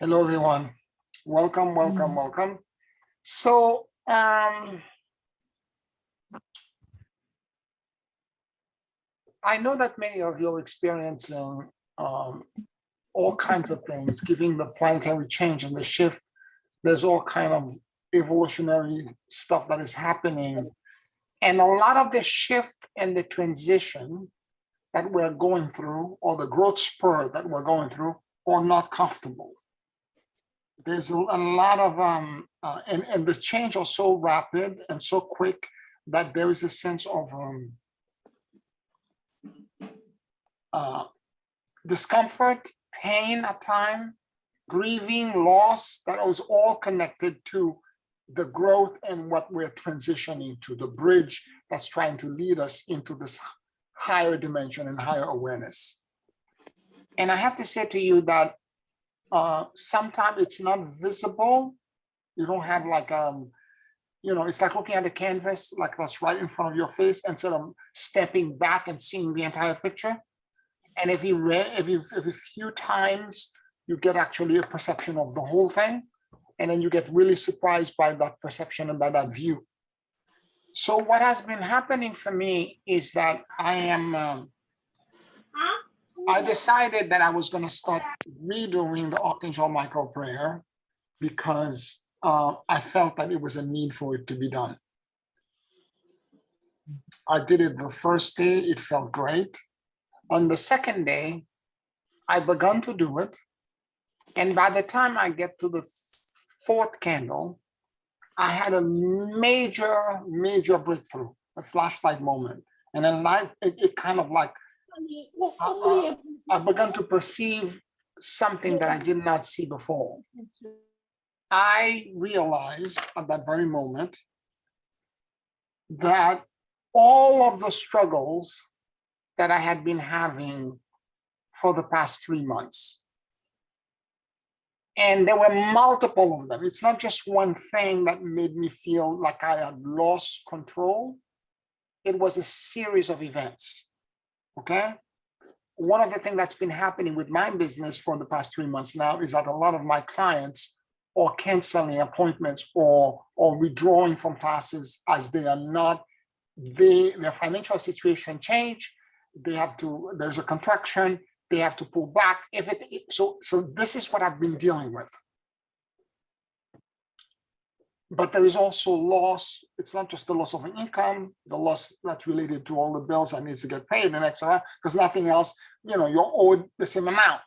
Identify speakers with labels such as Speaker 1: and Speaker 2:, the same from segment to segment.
Speaker 1: Hello, everyone. Welcome, welcome, welcome. So, I know that many of you are experiencing all kinds of things, given the planetary change and the shift. There's all kind of evolutionary stuff that is happening. And a lot of the shift and the transition that we're going through, or the growth spur that we're going through, are not comfortable. There's a lot of and this change are so rapid and so quick that there is a sense of discomfort, pain at time, grieving, loss, that was all connected to the growth and what we're transitioning to, the bridge that's trying to lead us into this higher dimension and higher awareness. And I have to say to you that sometimes it's not visible. You don't have like, it's like looking at the canvas, like that's right in front of your face, instead of stepping back and seeing the entire picture. And if you every few times, you get actually a perception of the whole thing. And then you get really surprised by that perception and by that view. So what has been happening for me is that I decided that I was going to start redoing the Archangel Michael prayer because I felt that it was a need for it to be done. I did it the first day, it felt great. On the second day, I began to do it. And by the time I get to the fourth candle, I had a major breakthrough, a flashlight moment. And then it kind of like, I began to perceive something that I did not see before. I realized at that very moment that all of the struggles that I had been having for the past 3 months, and there were multiple of them. It's not just one thing that made me feel like I had lost control. It was a series of events, okay? One of the things that's been happening with my business for the past 3 months now is that a lot of my clients are canceling appointments or withdrawing from classes as they are not, their financial situation change. There's a contraction, they have to pull back. So this is what I've been dealing with. But there is also loss. It's not just the loss of an income, the loss that's related to all the bills that needs to get paid and etc. Because nothing else, you're owed the same amount.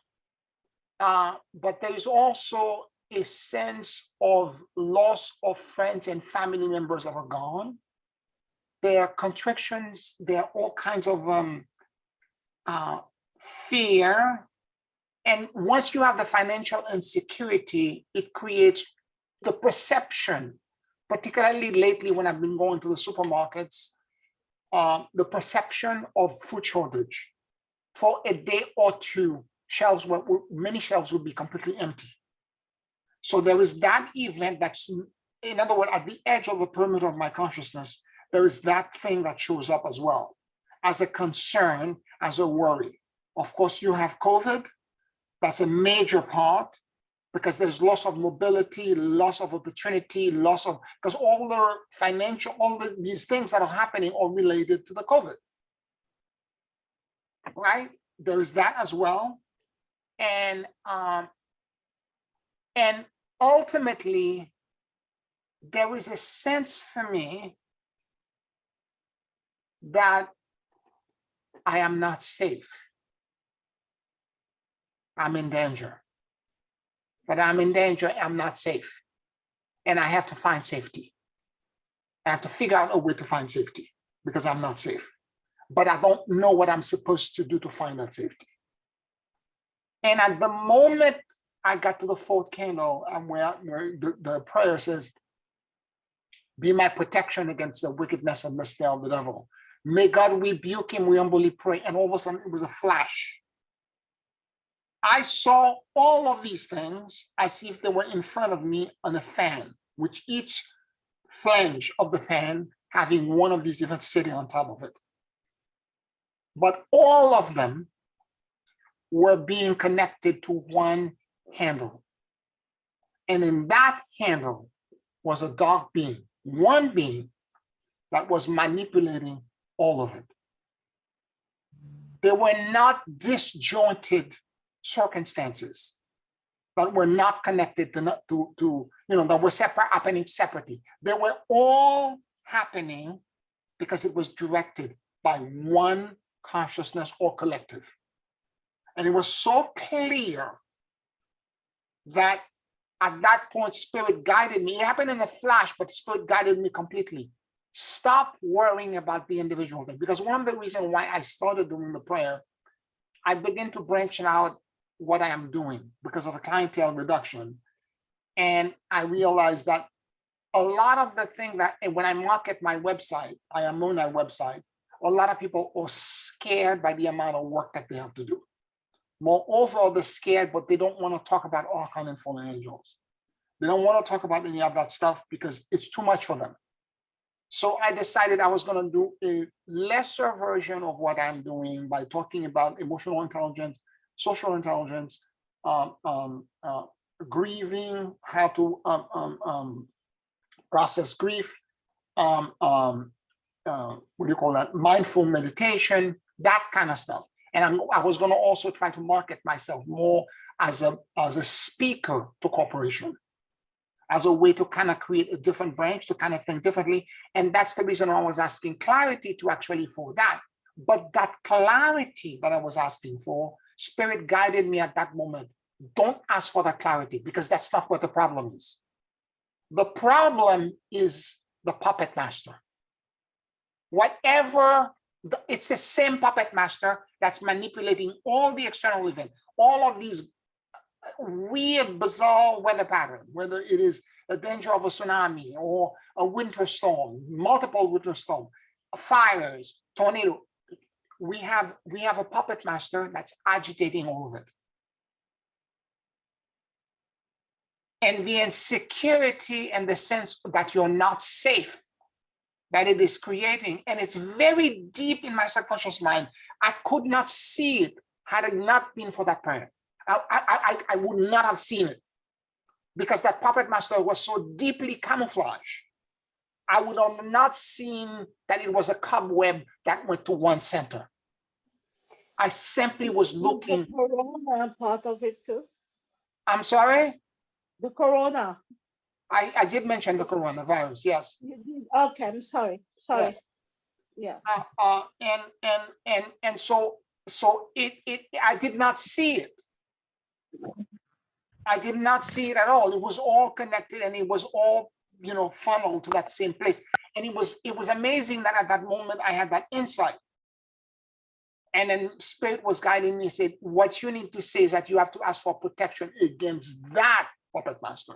Speaker 1: But there is also a sense of loss of friends and family members that are gone. There are contractions, there are all kinds of fear. And once you have the financial insecurity, it creates the perception, particularly lately when I've been going to the supermarkets, the perception of food shortage. For a day or two, many shelves would be completely empty. So there is that event that's, in other words, at the edge of the perimeter of my consciousness, there is that thing that shows up as well, as a concern, as a worry. Of course, you have COVID. That's a major part because there's loss of mobility, loss of opportunity, because all the financial, these things that are happening are related to the COVID, right? There is that as well. And ultimately, there is a sense for me that I am not safe. I'm in danger. But I'm in danger, I'm not safe. And I have to find safety. I have to figure out a way to find safety because I'm not safe. But I don't know what I'm supposed to do to find that safety. And at the moment I got to the fourth candle, where the prayer says, be my protection against the wickedness and the snare of the devil. May God rebuke him, we humbly pray. And all of a sudden it was a flash. I saw all of these things as if they were in front of me on a fan, with each flange of the fan having one of these events sitting on top of it. But all of them were being connected to one handle. And in that handle was a dark being, one being that was manipulating all of it. They were not disjointed circumstances that were not connected to that were separate, happening separately. They were all happening because it was directed by one consciousness or collective. And it was so clear that at that point, Spirit guided me. It happened in a flash, but Spirit guided me completely. Stop worrying about the individual thing. Because one of the reasons why I started doing the prayer, I began to branch out what I am doing because of the clientele reduction. And I realized that a lot of the thing that, and when I market my website, I am on my website, a lot of people are scared by the amount of work that they have to do. Moreover, they're scared, but they don't want to talk about Archangel and fallen angels. They don't want to talk about any of that stuff because it's too much for them. So I decided I was going to do a lesser version of what I'm doing by talking about emotional intelligence, social intelligence, grieving, how to process grief, what do you call that? Mindful meditation, that kind of stuff. And I was going to also try to market myself more as a speaker to corporation, as a way to kind of create a different branch, to kind of think differently. And that's the reason I was asking clarity to actually for that. But that clarity that I was asking for, Spirit guided me at that moment. Don't ask for that clarity because that's not what the problem is. The problem is the puppet master. It's the same puppet master that's manipulating all the external events, all of these weird, bizarre weather patterns, whether it is a danger of a tsunami or a winter storm, multiple winter storms, fires, tornado. We have a puppet master that's agitating all of it. And the insecurity and the sense that you're not safe that it is creating, and it's very deep in my subconscious mind. I could not see it had it not been for that prayer. I would not have seen it because that puppet master was so deeply camouflaged. I would have not seen that it was a cobweb that went to one center. I simply was looking.
Speaker 2: The corona part of it too.
Speaker 1: I'm sorry?
Speaker 2: The corona.
Speaker 1: I did mention the coronavirus, yes.
Speaker 2: You did? Okay, I'm sorry. Sorry.
Speaker 1: Yes.
Speaker 2: Yeah.
Speaker 1: And so I did not see it. I did not see it at all. It was all connected and it was all, funneled to that same place. And it was amazing that at that moment I had that insight. And then Spirit was guiding me, said, what you need to say is that you have to ask for protection against that puppet master.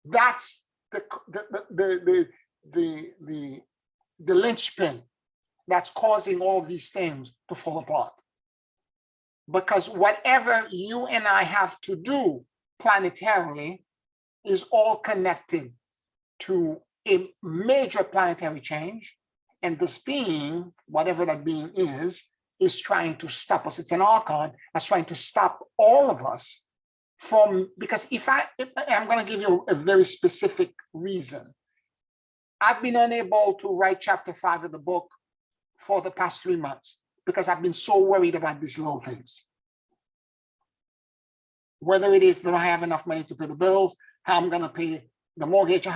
Speaker 1: That's the linchpin that's causing all these things to fall apart. Because whatever you and I have to do planetarily is all connected to a major planetary change. And this being, whatever that being is trying to stop us. It's an archon that's trying to stop all of us from, because I'm going to give you a very specific reason. I've been unable to write chapter 5 of the book for the past 3 months because I've been so worried about these little things. Whether it is that I have enough money to pay the bills, how I'm going to pay the mortgage,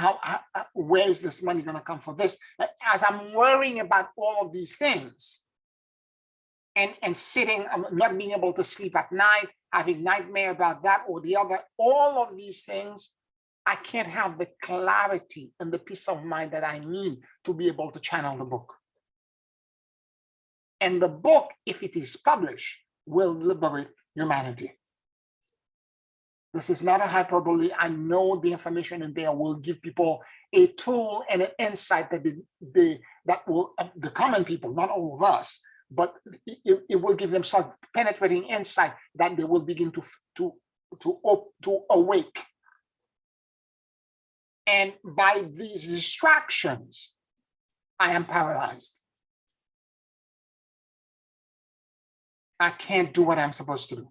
Speaker 1: where is this money going to come for this? As I'm worrying about all of these things and sitting, not being able to sleep at night, having nightmare about that or the other, all of these things, I can't have the clarity and the peace of mind that I need to be able to channel the book. And the book, if it is published, will liberate humanity. This is not a hyperbole. I know the information in there will give people a tool and an insight that the common people, not all of us, but it will give them some penetrating insight that they will begin to awake. And by these distractions, I am paralyzed. I can't do what I'm supposed to do.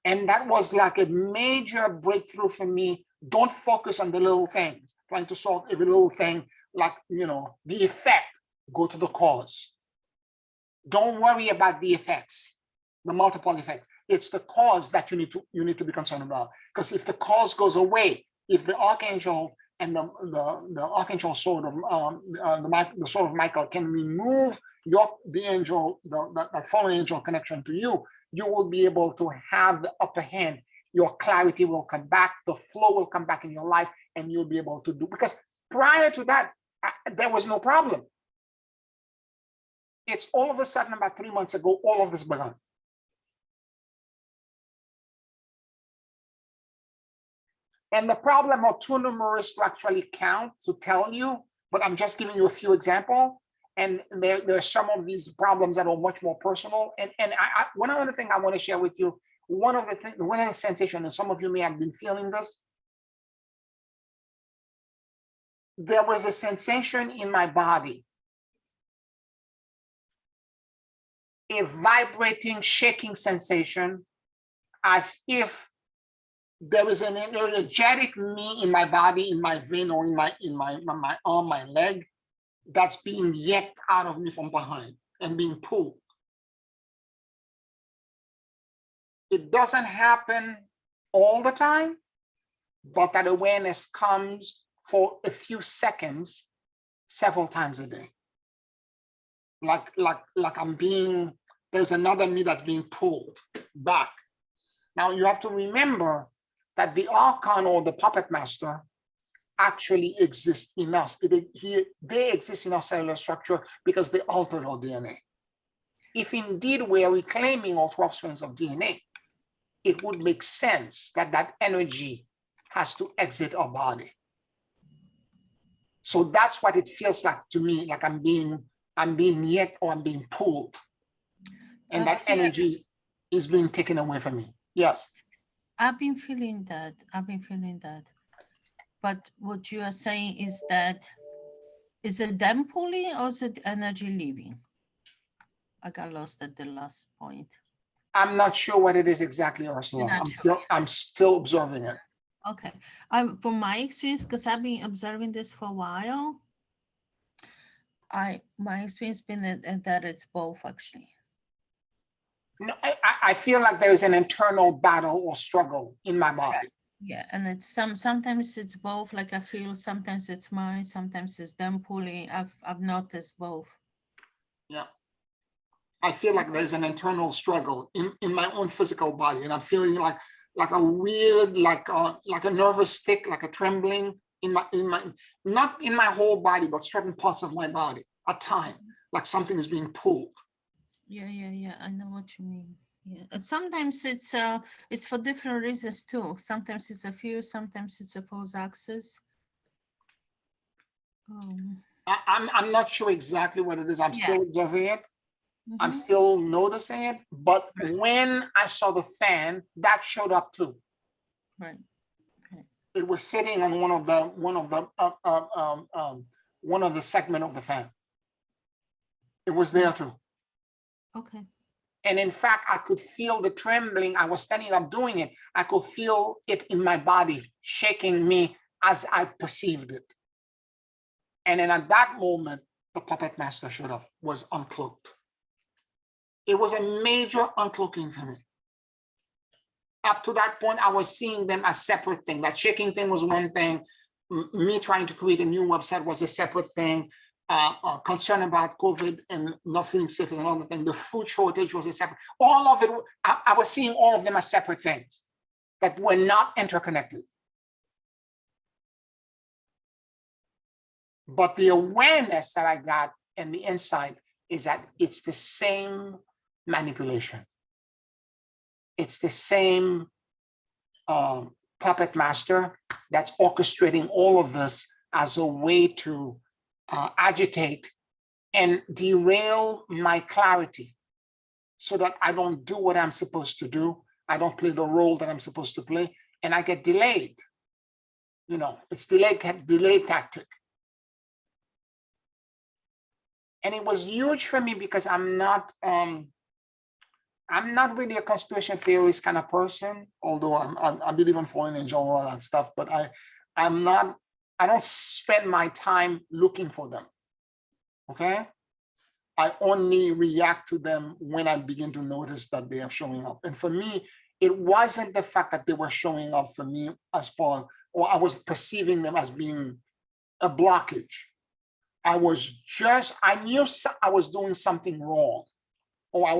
Speaker 1: And that was like a major breakthrough for me. Don't focus on the little things, trying to solve every little thing, like, the effect, go to the cause. Don't worry about the effects, the multiple effects. It's the cause that you need to be concerned about. Because if the cause goes away, if the archangel and the archangel sword of the sword of Michael can remove the fallen angel connection to you, you will be able to have the upper hand. Your clarity will come back, the flow will come back in your life, and you'll be able to do, because prior to that, there was no problem. It's all of a sudden about 3 months ago, all of this began. And the problem are too numerous to actually count, to tell you, but I'm just giving you a few examples. And there are some of these problems that are much more personal. And one other thing I want to share with you, one of the sensations, and some of you may have been feeling this, there was a sensation in my body, a vibrating, shaking sensation, as if there is an energetic me in my body, in my vein, or in my arm, my leg, that's being yanked out of me from behind and being pulled. It doesn't happen all the time, but that awareness comes for a few seconds, several times a day. Like there's another me that's being pulled back. Now you have to remember that the archon or the puppet master actually exists in us. They exist in our cellular structure because they altered our DNA. If indeed we are reclaiming all 12 strands of DNA, it would make sense that that energy has to exit our body. So that's what it feels like to me, like I'm being yanked or I'm being pulled. And that energy is being taken away from me. Yes.
Speaker 3: I've been feeling that. But what you are saying is that, is it them pulling or is it energy leaving? I got lost at the last point.
Speaker 1: I'm not sure what it is exactly, Ursula. I'm still observing it.
Speaker 3: Okay. From my experience, because I've been observing this for a while, my experience been that it's both actually.
Speaker 1: No, I feel like there's an internal battle or struggle in my body.
Speaker 3: Right. Yeah, and it's sometimes it's both. Like I feel sometimes it's mine, sometimes it's them pulling. I've noticed both.
Speaker 1: Yeah, I feel like there's an internal struggle in my own physical body, and I'm feeling like a weird, like a nervous tick, like a trembling in my not in my whole body, but certain parts of my body at time, like something is being pulled.
Speaker 3: Yeah. I know what you mean. Yeah, and sometimes it's for different reasons too. Sometimes it's a fuse, sometimes it's a false axis.
Speaker 1: I'm not sure exactly what it is. I'm still observing it. I'm
Speaker 3: Mhm.
Speaker 1: still noticing it. But when I saw the fan, that showed up too.
Speaker 3: Right. Okay.
Speaker 1: It was sitting on one of the segment of the fan. It was there too.
Speaker 3: Okay.
Speaker 1: And in fact, I could feel the trembling. I was standing up doing it. I could feel it in my body, shaking me as I perceived it. And then at that moment, the puppet master showed up, was uncloaked. It was a major uncloaking for me. Up to that point, I was seeing them as separate things. That shaking thing was one thing. Me trying to create a new website was a separate thing. Concern about COVID and not feeling safe is another thing. The food shortage was a separate. All of it, I was seeing all of them as separate things that were not interconnected. But the awareness that I got and the insight is that it's the same manipulation. It's the same puppet master that's orchestrating all of this as a way to agitate and derail my clarity so that I don't do what I'm supposed to do. I don't play the role that I'm supposed to play, and I get delayed. It's delayed tactic. And it was huge for me because I'm not I'm not really a conspiracy theorist kind of person, although I believe in fallen angel and all that stuff, but I'm not, I don't spend my time looking for them. Okay. I only react to them when I begin to notice that they are showing up. And for me, it wasn't the fact that they were showing up for me as Paul, or I was perceiving them as being a blockage. I knew I was doing something wrong. Or I'm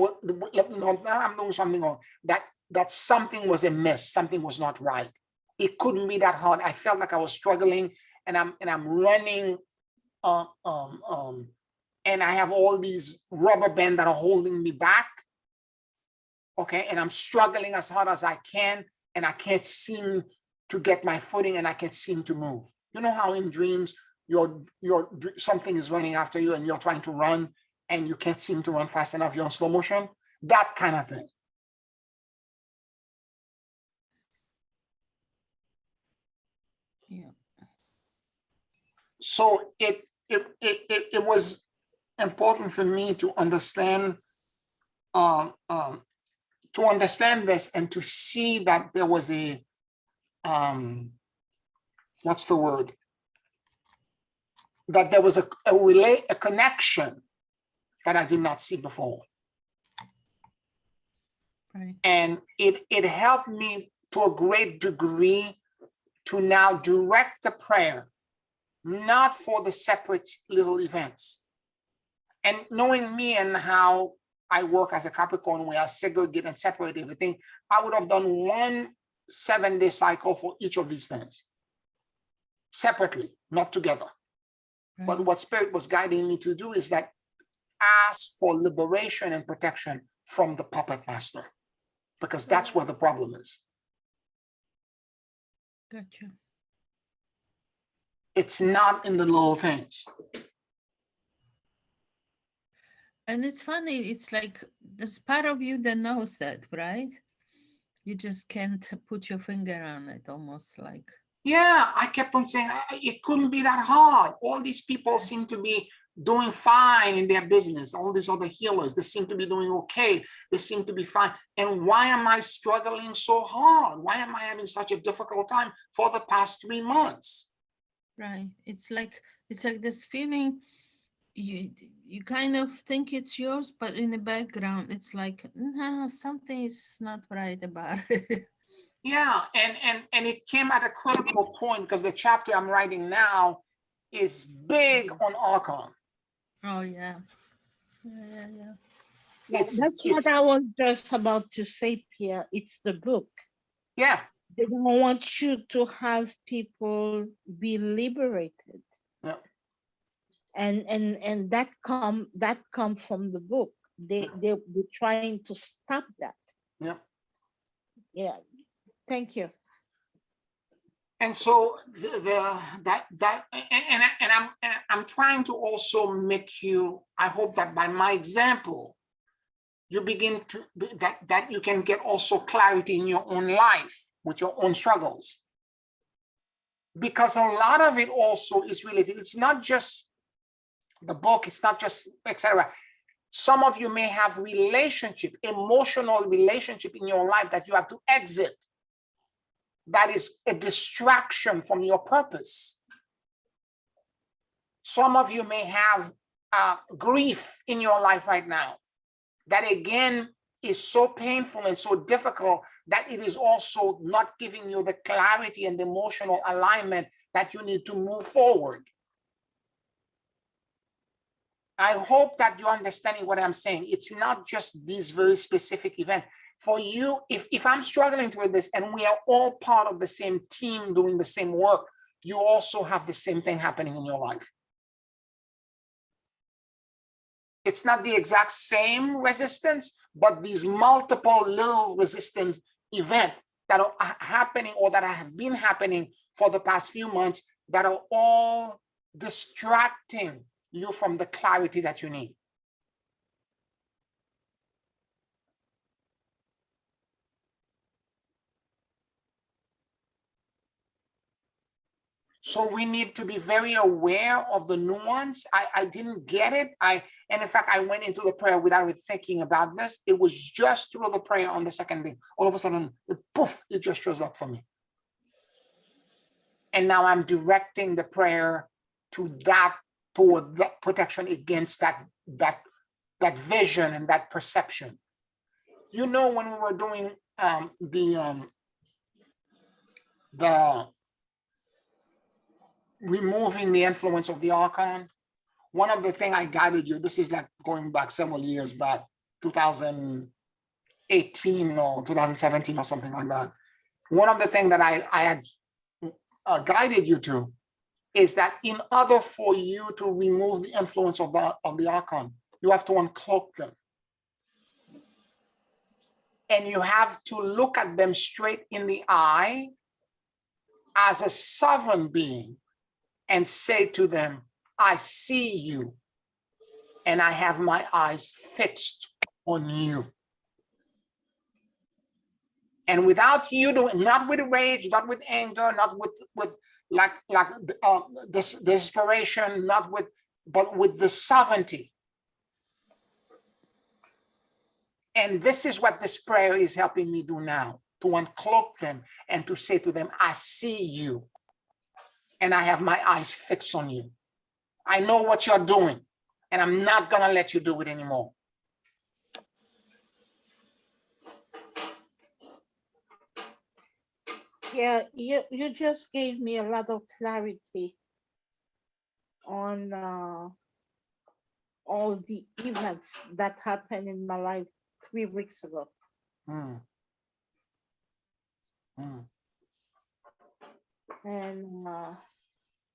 Speaker 1: doing something wrong. That something was amiss, something was not right. It couldn't be that hard. I felt like I was struggling, and I'm running, and I have all these rubber bands that are holding me back. Okay, and I'm struggling as hard as I can, and I can't seem to get my footing, and I can't seem to move. You know how in dreams something is running after you, and you're trying to run, and you can't seem to run fast enough. You're in slow motion. That kind of thing.
Speaker 3: Yeah.
Speaker 1: So it was important for me to understand this and to see that there was a what's the word? That there was a connection that I did not see before.
Speaker 3: Right.
Speaker 1: And it helped me to a great degree to now direct the prayer, not for the separate little events. And knowing me and how I work as a Capricorn, where I segregate and separate everything, I would have done one 7-day cycle for each of these things separately, not together.
Speaker 3: Right.
Speaker 1: But what Spirit was guiding me to do is that ask for liberation and protection from the puppet master, because that's where the problem is.
Speaker 3: Gotcha.
Speaker 1: It's not in the little things.
Speaker 3: And it's funny, it's like there's part of you that knows that, right? You just can't put your finger on it, almost like.
Speaker 1: Yeah, I kept on saying it couldn't be that hard. All these people seem to be doing fine in their business. All these other healers, they seem to be doing okay. They seem to be fine. And why am I struggling so hard? Why am I having such a difficult time for the past 3 months?
Speaker 3: Right. It's like this feeling, you kind of think it's yours, but in the background, it's like, nah, something is not right about it.
Speaker 1: Yeah, and it came at a critical point because the chapter I'm writing now is big on Archon.
Speaker 3: Oh, yeah. Yeah.
Speaker 2: Yeah, that's what I was just about to say, Pierre. It's the book.
Speaker 1: Yeah.
Speaker 2: They don't want you to have people be liberated.
Speaker 1: Yeah.
Speaker 2: And that come from the book. They were trying to stop that.
Speaker 1: Yeah.
Speaker 2: Yeah. Thank you.
Speaker 1: And so I'm trying to also make you, I hope that by my example, you begin to that you can get also clarity in your own life with your own struggles. Because a lot of it also is related. It's not just the book, it's not just etc. Some of you may have emotional relationship in your life that you have to exit. That is a distraction from your purpose. Some of you may have grief in your life right now that again is so painful and so difficult that it is also not giving you the clarity and the emotional alignment that you need to move forward. I hope that you're understanding what I'm saying. It's not just these very specific events. For you, if I'm struggling with this and we are all part of the same team doing the same work, you also have the same thing happening in your life. It's not the exact same resistance, but these multiple little resistance events that are happening or that have been happening for the past few months that are all distracting you from the clarity that you need. So we need to be very aware of the nuance. I didn't get it. And in fact, I went into the prayer without thinking about this. It was just through the prayer on the second day. All of a sudden, poof, it just shows up for me. And now I'm directing the prayer toward that protection against that vision and that perception. You know, when we were doing the removing the influence of the archon, one of the things I guided you, this is like going back several years back, 2018 or 2017 or something like that. One of the things that I had guided you to is that in order for you to remove the influence of the archon, you have to uncloak them. And you have to look at them straight in the eye as a sovereign being and say to them, I see you, and I have my eyes fixed on you. And without you doing, not with rage, not with anger, not with desperation, but with the sovereignty. And this is what this prayer is helping me do now, to uncloak them and to say to them, I see you, and I have my eyes fixed on you. I know what you're doing, and I'm not gonna let you do it anymore.
Speaker 2: Yeah, you just gave me a lot of clarity on all the events that happened in my life 3 weeks ago.
Speaker 1: Mm. Mm.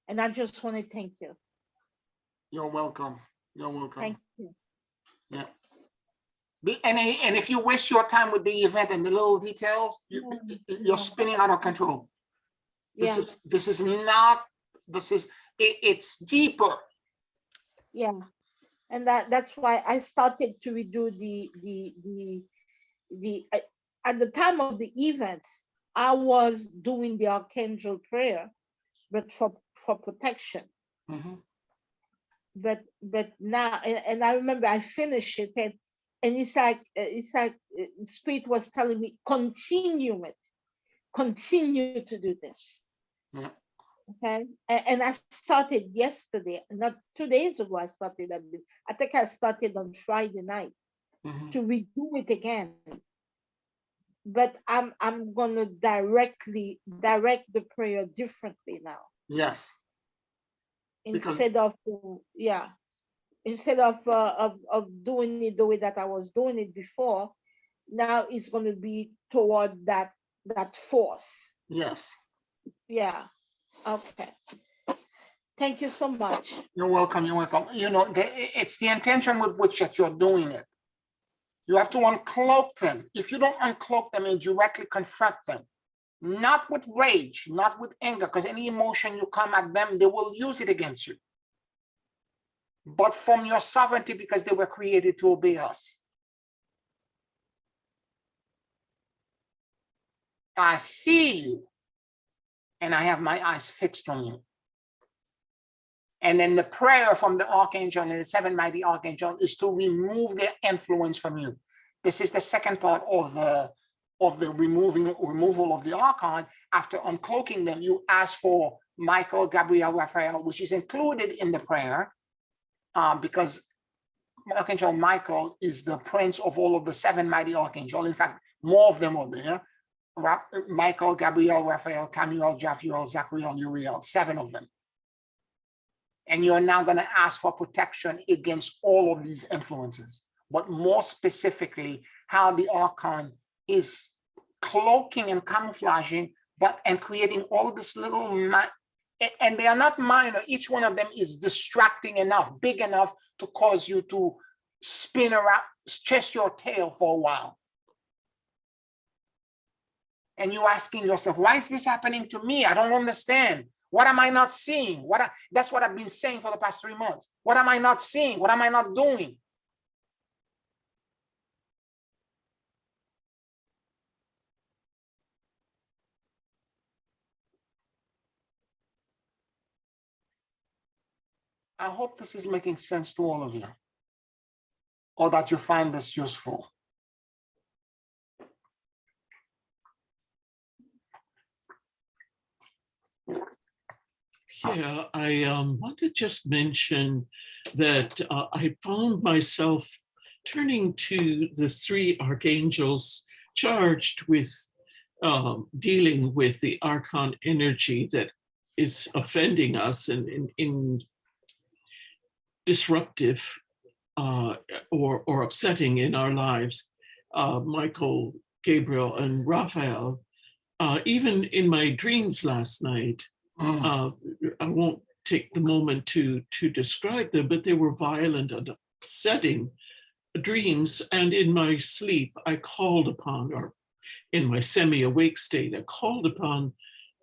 Speaker 2: And I just want to thank you.
Speaker 1: You're welcome. You're welcome.
Speaker 2: Thank you.
Speaker 1: Yeah. And if you waste your time with the event and the little details, you're spinning out of control. It's deeper.
Speaker 2: Yeah. And that's why I started to redo at the time of the events, I was doing the archangel prayer, but for protection.
Speaker 1: Mm-hmm.
Speaker 2: But now, and I remember I finished it, and it's like Spirit was telling me, continue to do this.
Speaker 1: Yeah.
Speaker 2: Okay, and I started yesterday, not 2 days ago. I think I started on Friday night. Mm-hmm. To redo it again. But I'm gonna direct the prayer differently now.
Speaker 1: Yes.
Speaker 2: Instead of doing it the way that I was doing it before, now it's going to be toward that force.
Speaker 1: Yes.
Speaker 2: Yeah. Okay. Thank you so much.
Speaker 1: You're welcome. You're welcome. You know, it's the intention with which that you're doing it. You have to uncloak them. If you don't uncloak them and directly confront them, not with rage, not with anger, because any emotion you come at them, they will use it against you. But from your sovereignty, because they were created to obey us. I see you, and I have my eyes fixed on you. And then the prayer from the archangel and the 7 mighty archangel is to remove their influence from you. This is the second part of the removal of the archon. After uncloaking them, you ask for Michael, Gabriel, Raphael, which is included in the prayer, because Archangel Michael is the prince of all of the 7 mighty archangels. In fact, more of them are there. Michael, Gabriel, Raphael, Camiel, Japhiel, Zachariel, Uriel, 7 of them. And you're now going to ask for protection against all of these influences, but more specifically, how the archon is cloaking and camouflaging, and creating all of this little, and they are not minor. Each one of them is distracting enough, big enough to cause you to spin around, chase your tail for a while. And you're asking yourself, why is this happening to me? I don't understand. What am I not seeing? That's what I've been saying for the past 3 months. What am I not seeing? What am I not doing? I hope this is making sense to all of you, or that you find this useful.
Speaker 4: Yeah, I want to just mention that I found myself turning to the three archangels charged with dealing with the archon energy that is offending us and in disruptive or upsetting in our lives. Michael, Gabriel, and Raphael. Even in my dreams last night, I won't take the moment to describe them, but they were violent and upsetting dreams. And in my sleep, I called upon, or in my semi-awake state, I called upon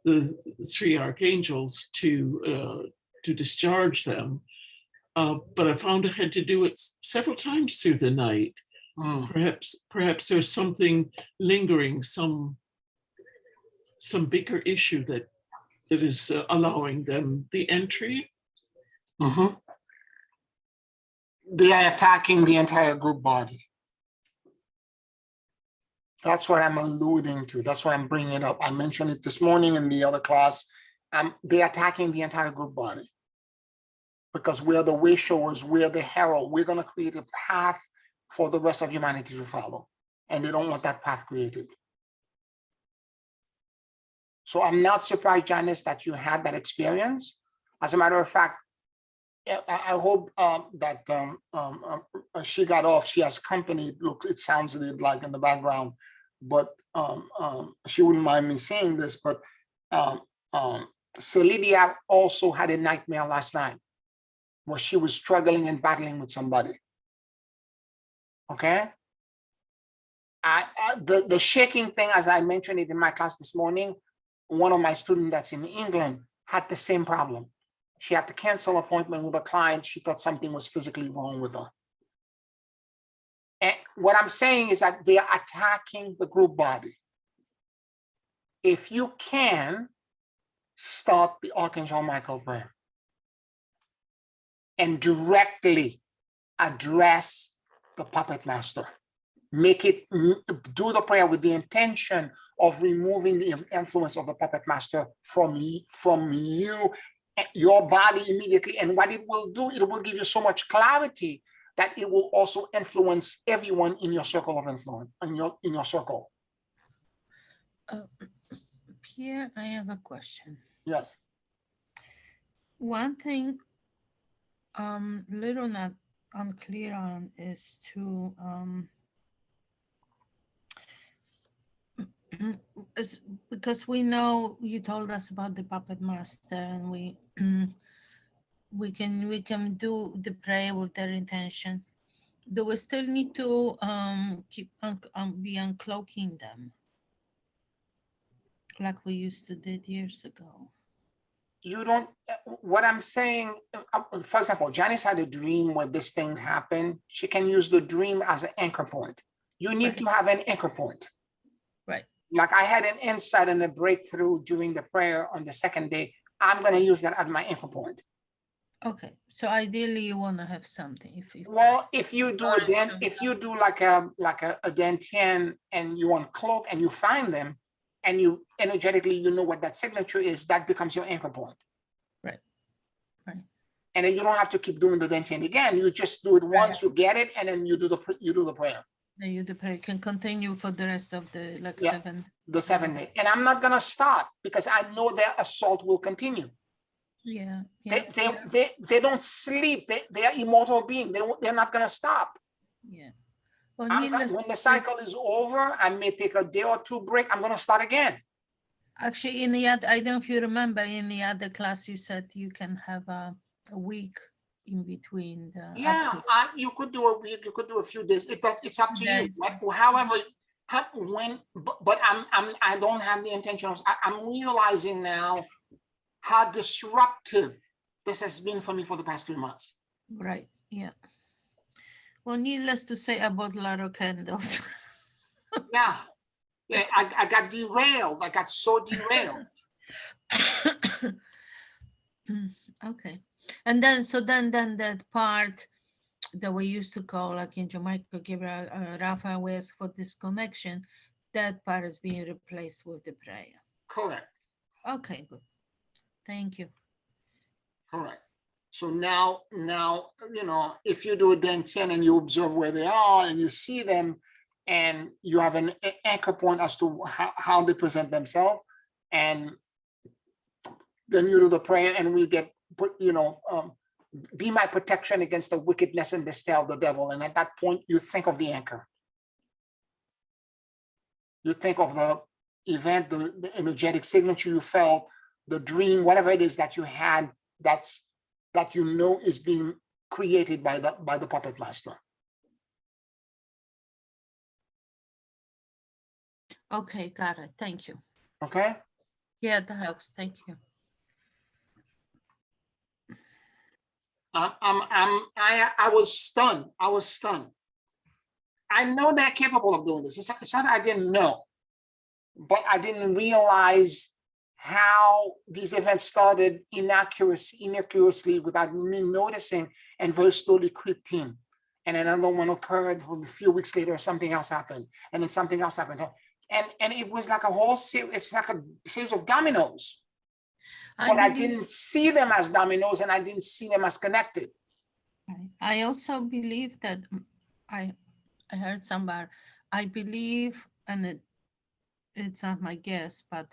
Speaker 4: the three archangels to discharge them. But I found I had to do it several times through the night. Perhaps there's something lingering, some bigger issue that is allowing them the entry.
Speaker 1: They are attacking the entire group body. That's what I'm alluding to. That's why I'm bringing it up. I mentioned it this morning in the other class. They're attacking the entire group body because we're the way showers, we're the herald. We're going to create a path for the rest of humanity to follow. And they don't want that path created. So I'm not surprised, Janice, that you had that experience. As a matter of fact, I hope that she got off. She has company. Look, it sounds like in the background, but she wouldn't mind me saying this. But Celidia also had a nightmare last night where she was struggling and battling with somebody. Okay. The shaking thing, as I mentioned it in my class this morning, one of my students that's in England had the same problem. She had to cancel an appointment with a client. She thought something was physically wrong with her. And what I'm saying is that they are attacking the group body. If you can, start the Archangel Michael prayer and directly address the puppet master. Make it, do the prayer with the intention of removing the influence of the puppet master from you, your body immediately. And what it will do, it will give you so much clarity that it will also influence everyone in your circle of influence, in your circle.
Speaker 3: Pierre, I have a question.
Speaker 1: Yes.
Speaker 3: One thing little not unclear on is to because we know you told us about the puppet master, and we we can do the prayer with their intention. Do we still need to keep be uncloaking them like we used to did years ago?
Speaker 1: You don't, what I'm saying, for example, Janice had a dream where this thing happened. She can use the dream as an anchor point. You need to have an anchor point.
Speaker 3: Right.
Speaker 1: Like I had an insight and a breakthrough during the prayer on the second day. I'm going to use that as my anchor point.
Speaker 3: Okay, so ideally you want to have something.
Speaker 1: If you do like a dantian and you uncloak and you find them and you energetically, you know what that signature is, that becomes your anchor point.
Speaker 3: Right. Right.
Speaker 1: And then you don't have to keep doing the dantian again. You just do it once, you get it, and then you do the prayer.
Speaker 3: Then you can continue for the rest of the
Speaker 1: 7 days. And I'm not gonna stop because I know their assault will continue.
Speaker 3: Yeah.
Speaker 1: They don't sleep. They are immortal beings. They're not gonna stop.
Speaker 3: Yeah. Well,
Speaker 1: when the cycle is over, I may take a day or two break. I'm gonna start again.
Speaker 3: Actually, in the other, I don't know if you remember, in the other class you said you can have a week in between.
Speaker 1: You could do a week. You could do a few days. It's up to you. However, but I don't have the intention of. I'm realizing now how disruptive this has been for me for the past 3 months.
Speaker 3: Right. Yeah. Well, needless to say, I bought a lot of candles.
Speaker 1: Yeah. I got derailed. I got so derailed.
Speaker 3: Okay. And then, so then that part that we used to call Archangel Michael, Gabriel, Raphael, we ask for disconnection, that part is being replaced with the prayer.
Speaker 1: Correct.
Speaker 3: Okay, good. Thank you.
Speaker 1: Correct. So now, you know, if you do a Dantian and you observe where they are and you see them and you have an anchor point as to how they present themselves, and then you do the prayer and we get, you know, be my protection against the wickedness and the snare of the devil. And at that point, you think of the anchor. You think of the event, the energetic signature you felt, the dream, whatever it is that you had, that you know is being created by the puppet master.
Speaker 3: Okay, got it. Thank you.
Speaker 1: Okay.
Speaker 3: Yeah, that helps. Thank you.
Speaker 1: I was stunned. I was stunned. I know they're capable of doing this. It's not that I didn't know, but I didn't realize how these events started innocuously without me noticing, and very slowly creeped in. And another one occurred a few weeks later, something else happened, and then something else happened. And it was like a whole series, it's like a series of dominoes. But I didn't see them as dominoes, and I didn't see them as connected.
Speaker 3: I also believe that I heard somebody, I believe, and it's not my guess, but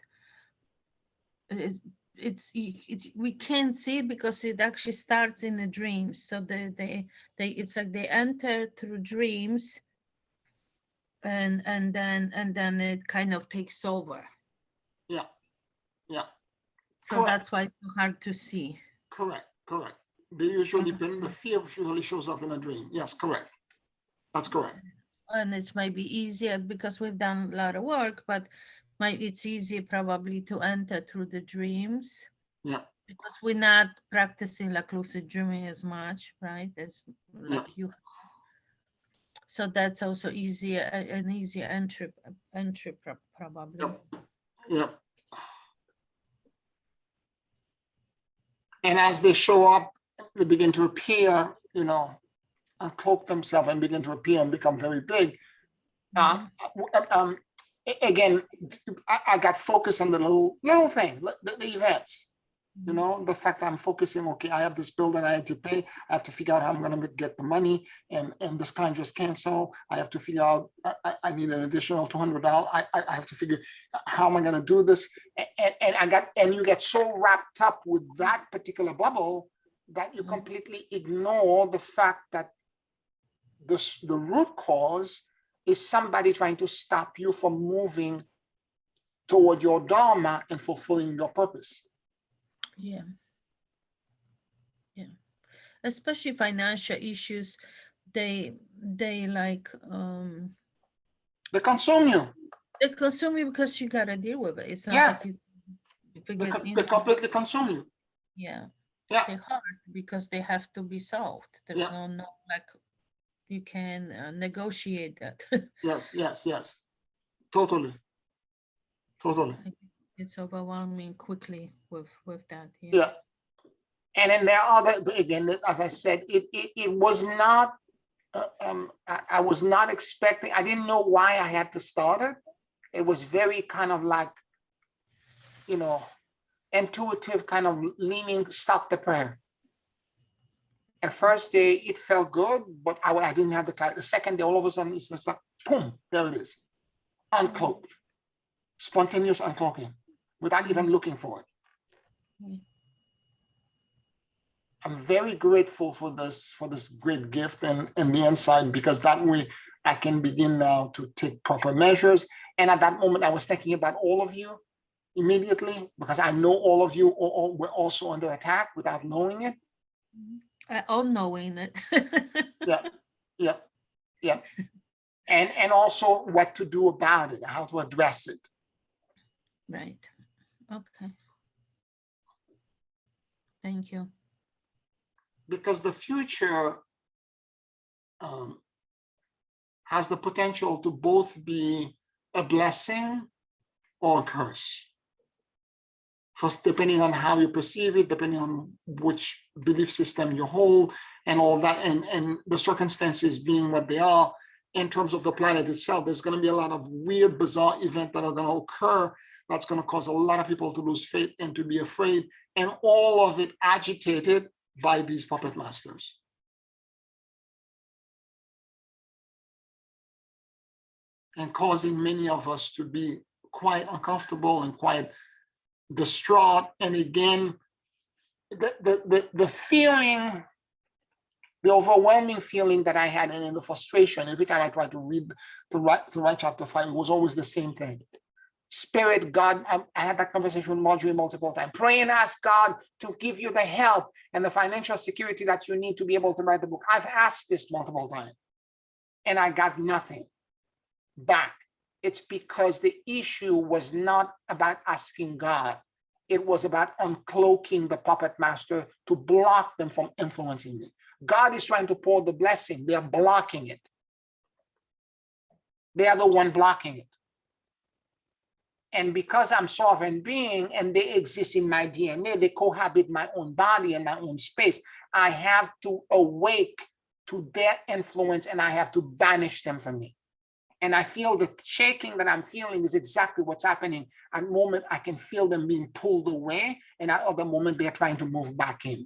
Speaker 3: it's we can't see because it actually starts in the dreams. So they it's like they enter through dreams, and then it kind of takes over.
Speaker 1: Yeah.
Speaker 3: So
Speaker 1: Correct.
Speaker 3: that's why it's so hard to see.
Speaker 1: Correct. They usually, the fear usually shows up in a dream. Yes, correct. That's correct.
Speaker 3: And it's maybe easier because we've done a lot of work, but it's easier probably to enter through the dreams.
Speaker 1: Yeah.
Speaker 3: Because we're not practicing like lucid dreaming as much, right? As like you. So that's also easier, an easier entry probably.
Speaker 1: Yep. And as they show up, they begin to appear, you know, uncloak themselves and begin to appear and become very big. Again, I got focused on the little thing, the events. You know, the fact that I'm focusing, okay, I have this bill that I have to pay. I have to figure out how I'm going to get the money, and this client just canceled. I have to figure out, I need an additional $200. I have to figure how am I going to do this? And you get so wrapped up with that particular bubble that you completely ignore the fact that the root cause is somebody trying to stop you from moving toward your dharma and fulfilling your purpose.
Speaker 3: Yeah. Especially financial issues, they like
Speaker 1: they consume you.
Speaker 3: They consume you because you gotta deal with it. It's not like you
Speaker 1: they completely consume you.
Speaker 3: Yeah.
Speaker 1: They're
Speaker 3: hard because they have to be solved. There's no like you can negotiate that.
Speaker 1: Yes. Totally.
Speaker 3: It's overwhelming quickly with that.
Speaker 1: Yeah. And then there are other, again, as I said, it was not, I was not expecting, I didn't know why I had to start it. It was very kind of like, you know, intuitive kind of leaning, stop the prayer. At first day, it felt good, but I didn't have the clarity. The second day, all of a sudden, it's just like, boom, there it is. Uncloaked. Spontaneous uncloaking without even looking for it. I'm very grateful for this great gift and the insight, because that way I can begin now to take proper measures. And at that moment, I was thinking about all of you immediately, because I know all of you were also under attack without knowing it.
Speaker 3: All knowing it.
Speaker 1: Yeah. And also what to do about it, how to address it.
Speaker 3: Right. Okay. Thank you.
Speaker 1: Because the future has the potential to both be a blessing or a curse depending on how you perceive it, depending on which belief system you hold, and all that, and the circumstances being what they are in terms of the planet itself. There's going to be a lot of weird, bizarre events that are going to occur that's going to cause a lot of people to lose faith and to be afraid, and all of it agitated by these puppet masters. And causing many of us to be quite uncomfortable and quite distraught. And again, the feeling, the overwhelming feeling that I had, and in the frustration every time I tried to write chapter 5, it was always the same thing. Spirit, God, I had that conversation with Marjorie multiple times. Pray and ask God to give you the help and the financial security that you need to be able to write the book. I've asked this multiple times and I got nothing back. It's because the issue was not about asking God. It was about uncloaking the puppet master to block them from influencing me. God is trying to pour the blessing. They are blocking it. They are the one blocking it. And because I'm sovereign being and they exist in my DNA, they cohabit my own body and my own space, I have to awake to their influence and I have to banish them from me. And I feel the shaking that I'm feeling is exactly what's happening. At the moment, I can feel them being pulled away, and at other moment, they're trying to move back in.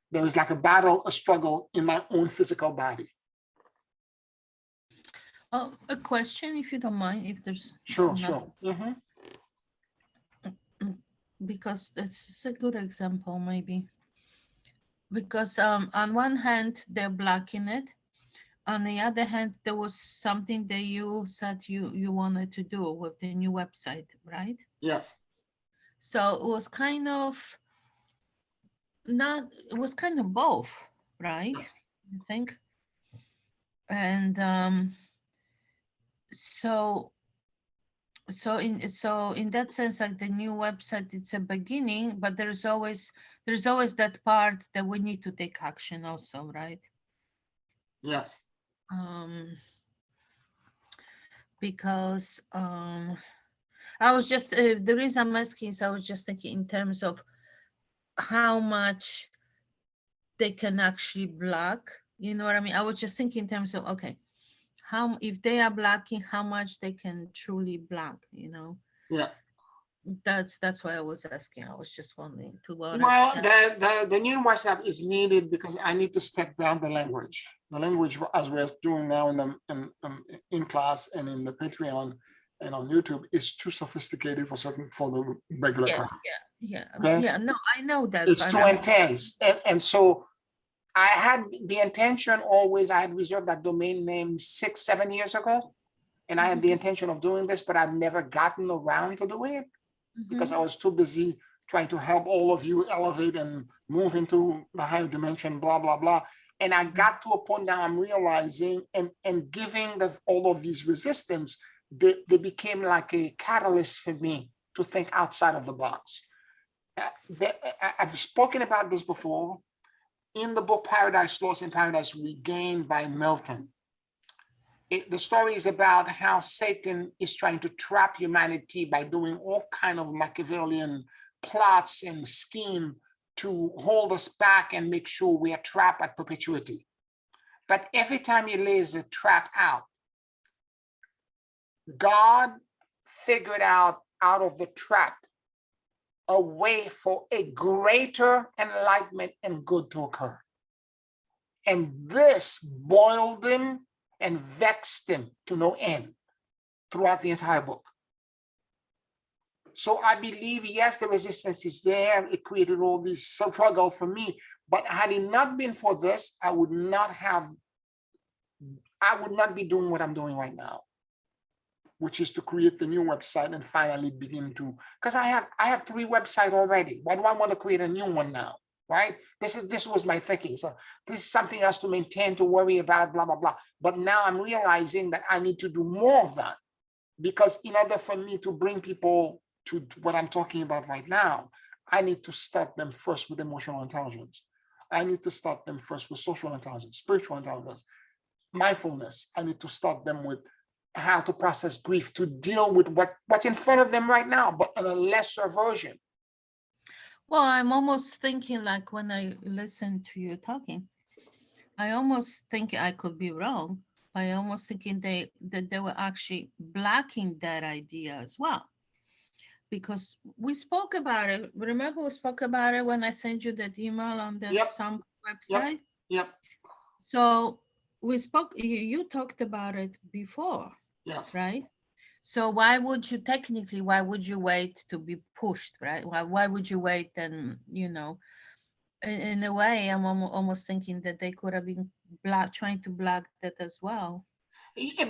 Speaker 1: There is like a battle, a struggle in my own physical body.
Speaker 3: A question, if you don't mind, if there's
Speaker 1: Sure,
Speaker 3: not,
Speaker 1: sure. Mm-hmm.
Speaker 3: Because it's a good example, maybe. Because on one hand, they're blocking it. On the other hand, there was something that you said you wanted to do with the new website, right?
Speaker 1: Yes.
Speaker 3: So it was kind of both, right?
Speaker 1: Yes.
Speaker 3: I think. And so in that sense, like the new website, it's a beginning, but there's always that part that we need to take action also, right?
Speaker 1: Yes.
Speaker 3: Because I was just the reason I'm asking is I was just thinking in terms of how much they can actually block. You know what I mean? I was just thinking in terms of, okay, how, if they are blocking, how much they can truly block, you know?
Speaker 1: Yeah.
Speaker 3: That's why I was asking. I was just wondering to what
Speaker 1: Well,
Speaker 3: extent.
Speaker 1: the new WhatsApp is needed because I need to step down the language. The language, as we're doing now in class and in the Patreon and on YouTube, is too sophisticated for the regular crowd. Okay?
Speaker 3: Yeah. No, I know that.
Speaker 1: It's too intense, and so I had the intention always. I had reserved that domain name 6-7 years ago, and I had the intention of doing this, but I've never gotten around to doing it because I was too busy trying to help all of you elevate and move into the higher dimension, blah, blah, blah. And I got to a point now I'm realizing and giving all of these resistance, they became like a catalyst for me to think outside of the box. I've spoken about this before. In the book Paradise Lost and Paradise Regained by Milton, the story is about how Satan is trying to trap humanity by doing all kind of Machiavellian plots and scheme to hold us back and make sure we are trapped at perpetuity. But every time he lays a trap out, God figured out of the trap a way for a greater enlightenment and good to occur. And this boiled him and vexed him to no end throughout the entire book. So I believe, yes, the resistance is there. It created all this struggle for me. But had it not been for this, I would not be doing what I'm doing right now, which is to create the new website and finally begin to, because I have 3 websites already. Why do I want to create a new one now? Right? This was my thinking. So this is something else to maintain, to worry about, blah, blah, blah. But now I'm realizing that I need to do more of that, because in order for me to bring people to what I'm talking about right now, I need to start them first with emotional intelligence. I need to start them first with social intelligence, spiritual intelligence, mindfulness. I need to start them with how to process grief, to deal with what's in front of them right now, but in a lesser version.
Speaker 3: Well, I'm almost thinking like when I listen to you talking, I almost think I could be wrong. I almost thinking that they were actually blocking that idea as well. Because we spoke about it. Remember we spoke about it when I sent you that email on that
Speaker 1: Yep,
Speaker 3: some
Speaker 1: yep,
Speaker 3: website?
Speaker 1: yep,
Speaker 3: So we spoke, you talked about it before,
Speaker 1: yes.
Speaker 3: right? So why would you technically, why would you wait to be pushed, right? Why would you wait and, in a way, I'm almost thinking that they could have been trying to block that as well.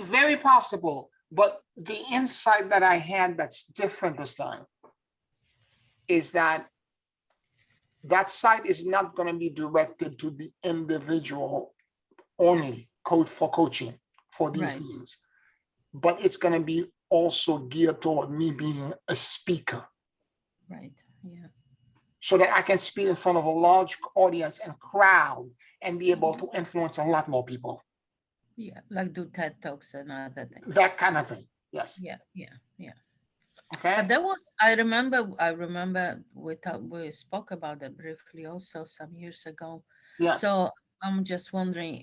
Speaker 1: Very possible, but the insight that I had that's different this time is that that site is not going to be directed to the individual only code for coaching for these
Speaker 3: Right.
Speaker 1: things, but it's going to be also geared toward me being a speaker
Speaker 3: Right. Yeah.
Speaker 1: so that I can speak in front of a large audience and crowd and be able to influence a lot more people.
Speaker 3: Yeah. Like do TED Talks and other things.
Speaker 1: That kind of thing. Yes.
Speaker 3: Yeah. Yeah. Yeah.
Speaker 1: Okay.
Speaker 3: But there was, I remember we spoke about that briefly also some years ago.
Speaker 1: Yes.
Speaker 3: So I'm just wondering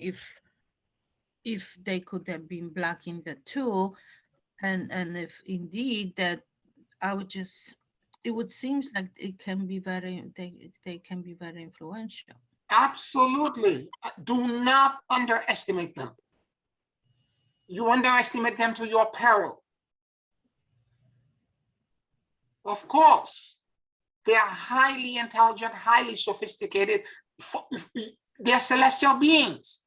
Speaker 3: if they could have been blocking the two, and if indeed that I would just, it would seems like it can be they can be very influential.
Speaker 1: Absolutely. Do not underestimate them. You underestimate them to your peril. Of course, they are highly intelligent, highly sophisticated. They're celestial beings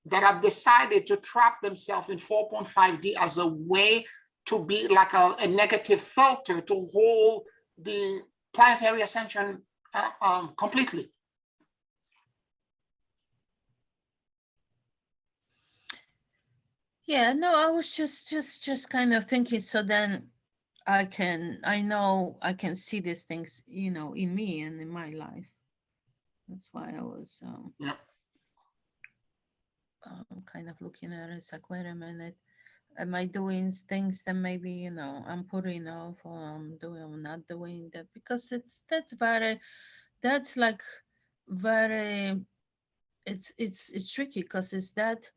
Speaker 1: that have decided to trap themselves in 4.5D as a way to be like a negative filter to hold the planetary ascension completely.
Speaker 3: Yeah, no, I was just kind of thinking, so then I know I can see these things, in me and in my life. That's why I was
Speaker 1: Yep.
Speaker 3: kind of looking at it. It's like, wait a minute, am I doing things that maybe I'm putting off, or I'm not doing that, because that's like very, it's tricky because it's that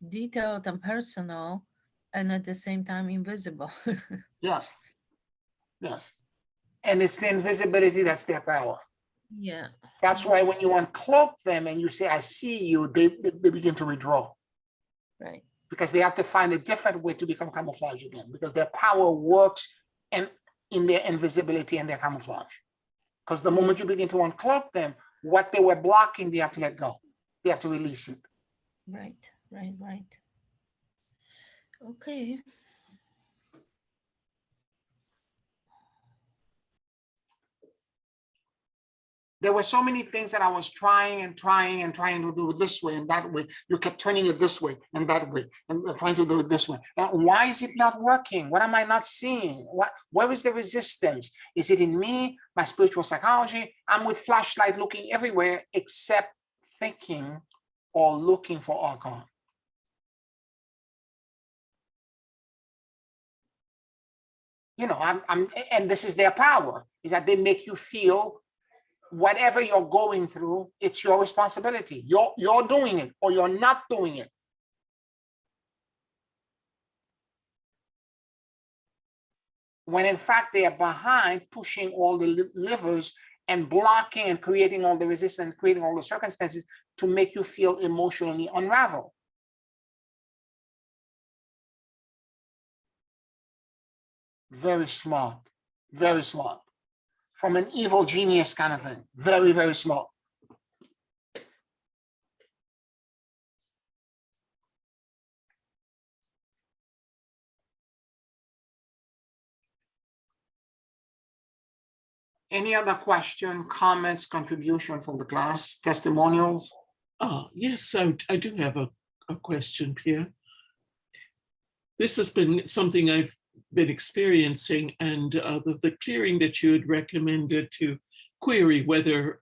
Speaker 3: detailed and personal, and at the same time invisible.
Speaker 1: Yes. Yes. And it's the invisibility that's their power.
Speaker 3: Yeah.
Speaker 1: That's why when you uncloak them and you say, I see you, they begin to withdraw.
Speaker 3: Right.
Speaker 1: Because they have to find a different way to become camouflage again, because their power works in their invisibility and their camouflage. Because the moment you begin to uncloak them, what they were blocking, they have to let go. They have to release it.
Speaker 3: Right. Okay.
Speaker 1: There were so many things that I was trying to do it this way and that way. You kept turning it this way and that way and trying to do it this way. Why is it not working? What am I not seeing? Where is the resistance? Is it in me, my spiritual psychology? I'm with flashlight looking everywhere except thinking or looking for Archon. And this is their power, is that they make you feel whatever you're going through, it's your responsibility. You're doing it or you're not doing it. When in fact they are behind, pushing all the levers and blocking and creating all the resistance, creating all the circumstances to make you feel emotionally unraveled. Very smart, very smart. From an evil genius kind of thing. Very, very smart. Any other question, comments, contribution from the class, testimonials?
Speaker 4: Yes, I do have a question, Pierre. This has been something I've been experiencing, and the clearing that you had recommended to query whether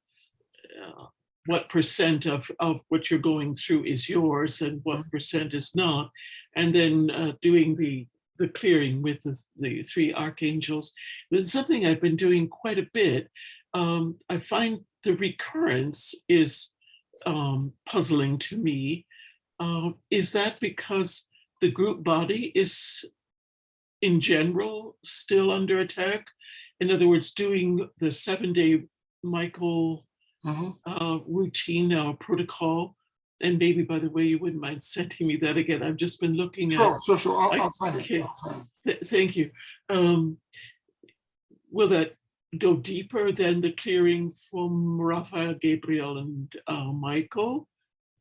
Speaker 4: what percent of what you're going through is yours and what percent is not, and then doing the the clearing with the three archangels. It's something I've been doing quite a bit. I find the recurrence is puzzling to me. Is that because the group body is in general still under attack? In other words, doing the 7-day Michael routine protocol. And maybe, by the way, you wouldn't mind sending me that again. I've just been looking
Speaker 1: Sure.
Speaker 4: at.
Speaker 1: I'll sign it.
Speaker 4: Okay.
Speaker 1: I'll sign it.
Speaker 4: Thank you. Will that go deeper than the clearing from Raphael, Gabriel, and Michael?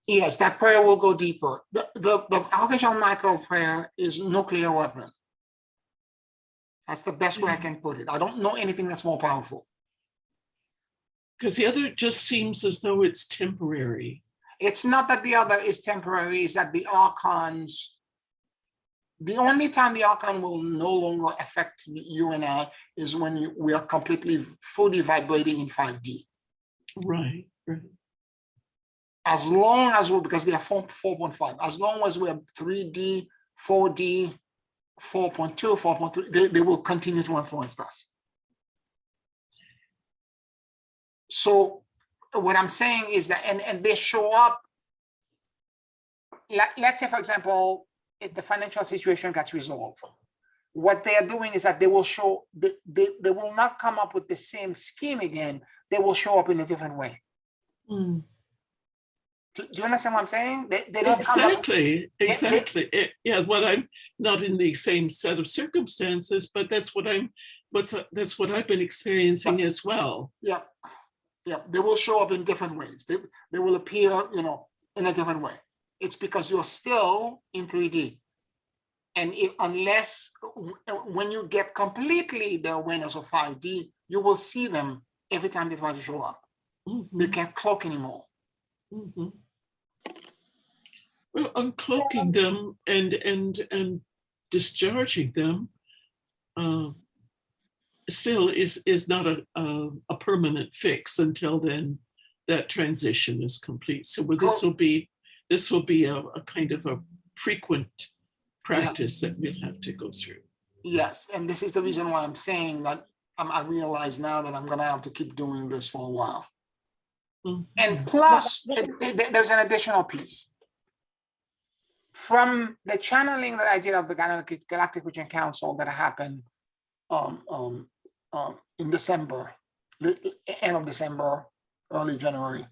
Speaker 1: Yes, that prayer will go deeper. The Archangel Michael prayer is nuclear weapon. That's the best way I can put it. I don't know anything that's more powerful.
Speaker 4: Because the other just seems as though it's temporary.
Speaker 1: It's not that the other is temporary, it's that the archons, the only time the archon will no longer affect you and I is when we are completely fully vibrating in 5D.
Speaker 4: Right.
Speaker 1: As long as we're, because they are 4.5, as long as we're 3D, 4D, 4.2, 4.3, they will continue to influence us. So what I'm saying is that, and they show up, let's say, for example, if the financial situation gets resolved, what they are doing is that they will show, they will not come up with the same scheme again, they will show up in a different way.
Speaker 4: Mm.
Speaker 1: Do you understand what I'm saying? They don't
Speaker 4: Exactly.
Speaker 1: They,
Speaker 4: yeah, well, I'm not in the same set of circumstances, but that's what I've been experiencing as well.
Speaker 1: Yeah. Yeah, they will show up in different ways. They will appear, in a different way. It's because you're still in 3D. And unless, when you get completely the awareness of 5D, you will see them every time they try to show up.
Speaker 4: Mm-hmm.
Speaker 1: They can't cloak anymore.
Speaker 4: Mm-hmm. Well, uncloaking them and discharging them still is not a permanent fix until then that transition is complete. So this will be a kind of a frequent practice that we'll have to go through.
Speaker 1: Yes, and this is the reason why I'm saying that I realize now that I'm going to have to keep doing this for a while. Mm-hmm. And plus, there's an additional piece. From the channeling that I did of the Galactic Regent Council that happened in December, end of December, early January,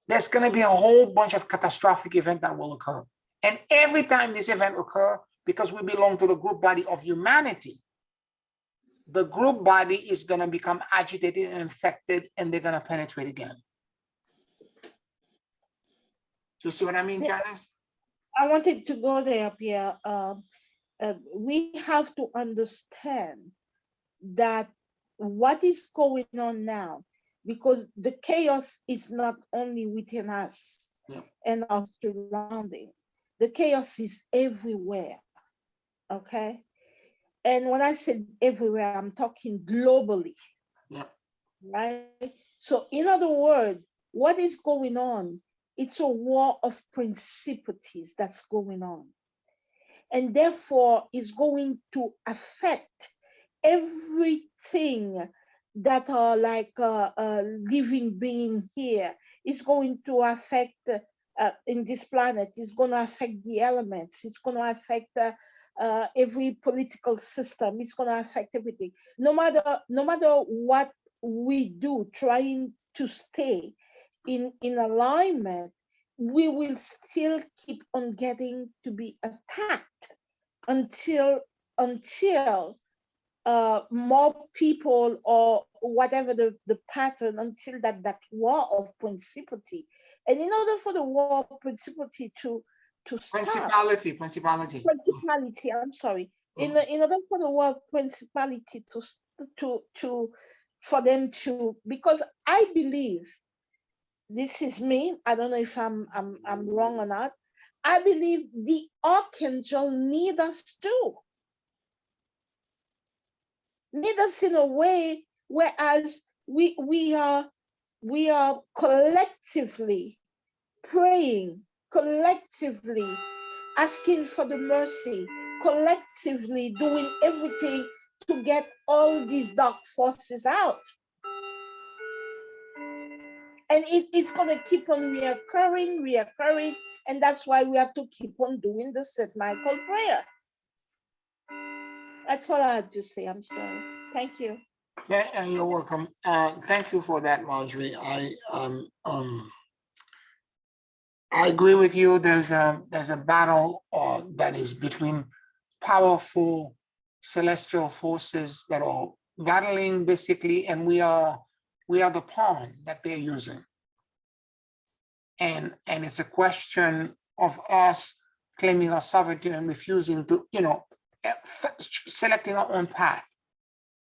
Speaker 1: there's going to be a whole bunch of catastrophic events that will occur. And every time this event occurs, because we belong to the group body of humanity, the group body is going to become agitated and infected, and they're going to penetrate again. Do you see what I mean, Janice?
Speaker 2: I wanted to go there, Pierre. We have to understand that what is going on now, because the chaos is not only within us and our surrounding, the chaos is everywhere, okay? And when I said everywhere, I'm talking globally, right? So in other words, what is going on? It's a war of principalities that's going on. And therefore, it's going to affect everything that are like living being here. It's going to affect in this planet. It's going to affect the elements. It's going to affect every political system. It's going to affect everything. No matter what we do, trying to stay in alignment, we will still keep on getting to be attacked until more people or whatever the pattern, until that war of principality. And in order for the war of principality to stop, principality, I'm sorry. In order for the war of principality to for them to, because I believe, this is me, I don't know if I'm wrong or not, I believe the archangel need us too. Need us in a way, whereas we are collectively praying, collectively asking for the mercy, collectively doing everything to get all these dark forces out. And it's going to keep on reoccurring. And that's why we have to keep on doing the St. Michael prayer. That's all I have to say. I'm sorry. Thank you.
Speaker 1: Yeah, and you're welcome. Thank you for that, Marjorie. I agree with you. There's a battle that is between powerful celestial forces that are battling basically, and we are the pawn that they're using. And it's a question of us claiming our sovereignty and refusing to, selecting our own path.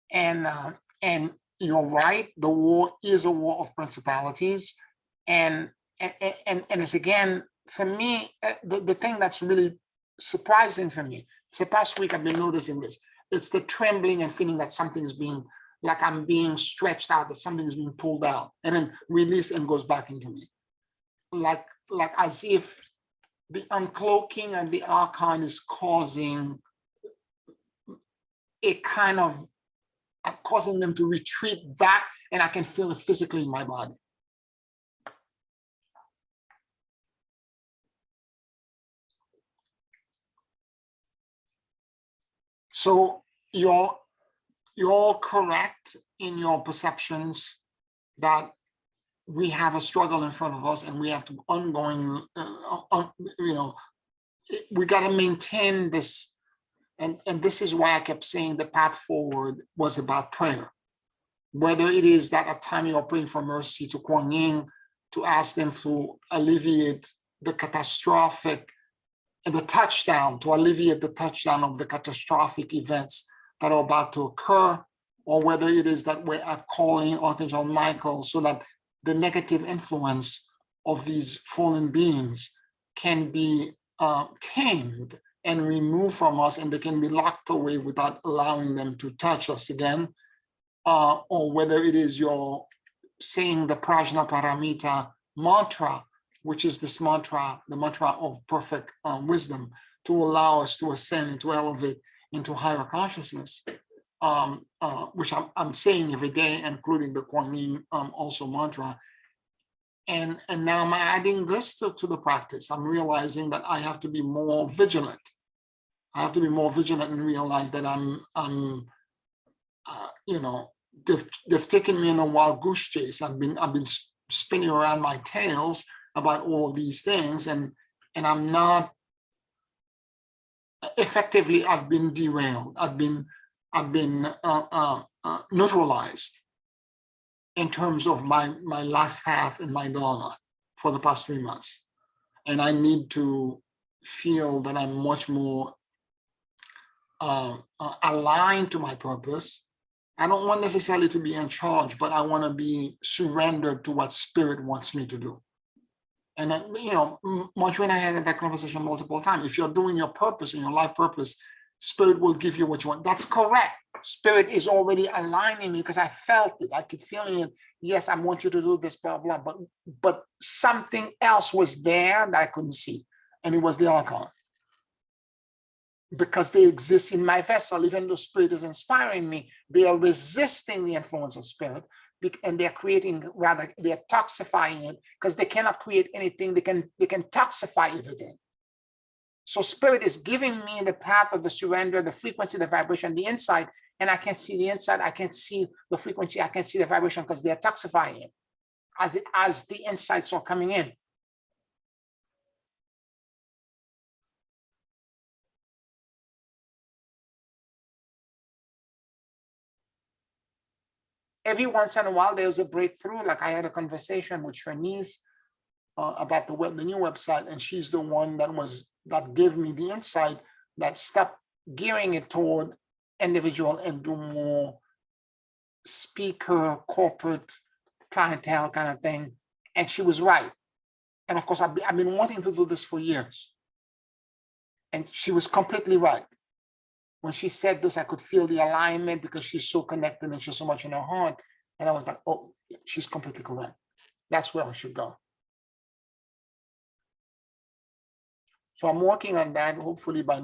Speaker 1: And you're right, the war is a war of principalities. And it's again, for me, the thing that's really surprising for me, it's the past week I've been noticing this, it's the trembling and feeling that something's being, like I'm being stretched out, that something is being pulled out and then released and goes back into me. Like as if the uncloaking of the archon is causing a kind of, causing them to retreat back, and I can feel it physically in my body. So you're correct in your perceptions that we have a struggle in front of us, and we have to ongoing, we got to maintain this. And this is why I kept saying the path forward was about prayer. Whether it is that at time you're praying for mercy to Kuan Yin, to ask them to alleviate the catastrophic, and the touchdown, to alleviate the touchdown of the catastrophic events that are about to occur, or whether it is that we're calling Archangel Michael so that the negative influence of these fallen beings can be tamed and removed from us, and they can be locked away without allowing them to touch us again, or whether it is you're saying the Prajna Paramita mantra, which is this mantra, the mantra of perfect wisdom, to allow us to ascend and to elevate into higher consciousness, which I'm saying every day, including the Kuan Yin also mantra. And now I'm adding this to the practice. I'm realizing that I have to be more vigilant. I have to be more vigilant and realize that they've taken me in a wild goose chase. I've been spinning around my tails about all these things, and I'm not effectively. I've been derailed. I've been neutralized in terms of my life path and my dharma for the past 3 months, and I need to feel that I'm much more aligned to my purpose. I don't want necessarily to be in charge, but I want to be surrendered to what spirit wants me to do. And Marjorie and I had that conversation multiple times. If you're doing your purpose and your life purpose, spirit will give you what you want. That's correct. Spirit is already aligning me because I felt it. I keep feeling it. Yes, I want you to do this, blah, blah, but something else was there that I couldn't see. And it was the archon. Because they exist in my vessel, even though spirit is inspiring me, they are resisting the influence of spirit, and they're creating, rather, they're toxifying it, because they cannot create anything, they can toxify everything. So spirit is giving me the path of the surrender, the frequency, the vibration, the insight, and I can't see the insight, I can't see the frequency, I can't see the vibration, because they're toxifying it as the insights are coming in. Every once in a while, there's a breakthrough. Like I had a conversation with Shanice about the new website, and she's the one that gave me the insight that stopped gearing it toward individual and do more speaker, corporate, clientele kind of thing. And she was right. And of course, I've been wanting to do this for years. And she was completely right. When she said this, I could feel the alignment because she's so connected and she's so much in her heart. And I was like, oh, she's completely correct. That's where I should go. So I'm working on that. Hopefully by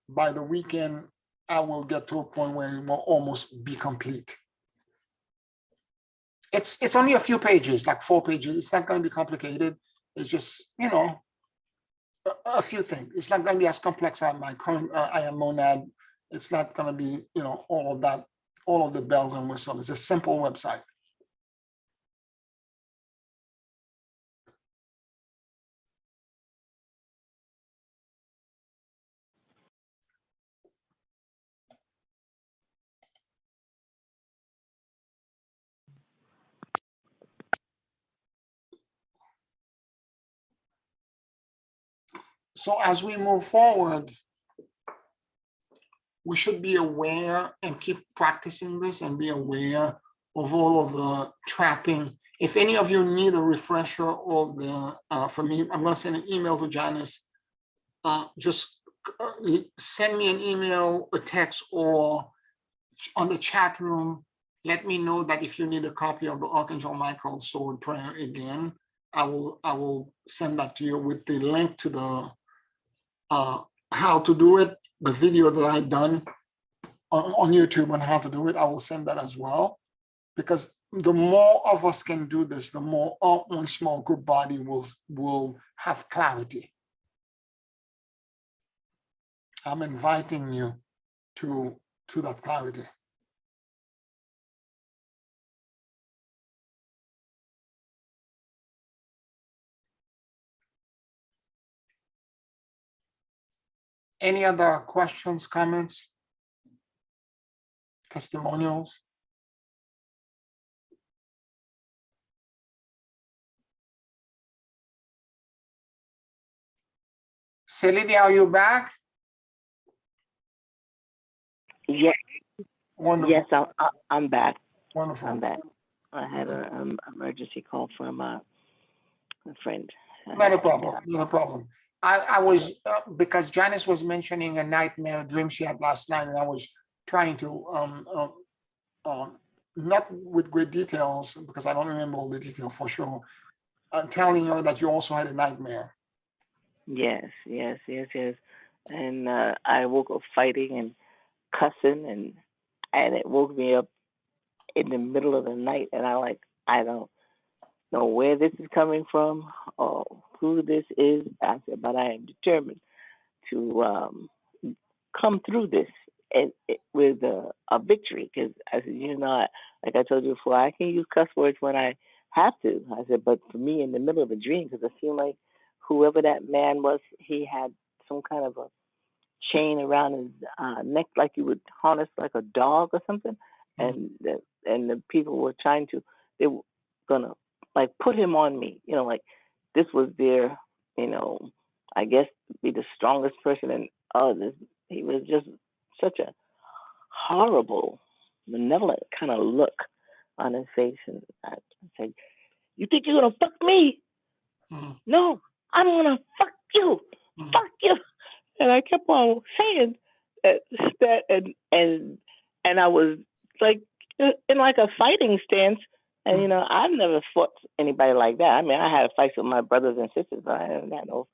Speaker 1: by the weekend, I will get to a point where it will almost be complete. It's only a few pages, like 4 pages. It's not going to be complicated. It's just, you know, a few things. It's not going to be as complex as my current I am monad. It's not going to be, you know, all of that, all of the bells and whistles. It's a simple website. So as we move forward, we should be aware and keep practicing this and be aware of all of the trapping. If any of you need a refresher of the, for me, I'm going to send an email to Janice. Just send me an email, a text, or on the chat room. Let me know that if you need a copy of the Archangel Michael Sword Prayer again, I will send that to you with the link to the how to do it, the video that I've done on YouTube on how to do it. I will send that as well, because the more of us can do this, the more our own small group body will have clarity. I'm inviting you to that clarity. Any other questions, comments, testimonials? Celine, are you back?
Speaker 5: Yes,
Speaker 1: Wonderful.
Speaker 5: yes, I'm back.
Speaker 1: Wonderful.
Speaker 5: I'm back. I had an emergency call from a friend.
Speaker 1: Not a problem. Not a problem. I was because Janice was mentioning a nightmare dream she had last night, and I was trying to not with great details, because I don't remember all the detail for sure, telling her that you also had a nightmare.
Speaker 5: Yes. And I woke up fighting and cussing, and it woke me up in the middle of the night, and I don't know where this is coming from or who this is. I said, but I am determined to come through this with a victory. Because I said, like I told you before, I can use cuss words when I have to. I said, but for me, in the middle of a dream, because I feel like whoever that man was, he had some kind of a chain around his neck, like you would harness like a dog or something. And the people were they were gonna like put him on me, like this was their, I guess be the strongest person in others. He was just such a horrible, malevolent kind of look on his face. And I said, you think you're gonna fuck me? No, I'm gonna fuck you. Fuck you. And I kept on saying that and I was like in like a fighting stance. And I've never fought anybody like that. I mean, I had fights with my brothers and sisters, but I haven't had no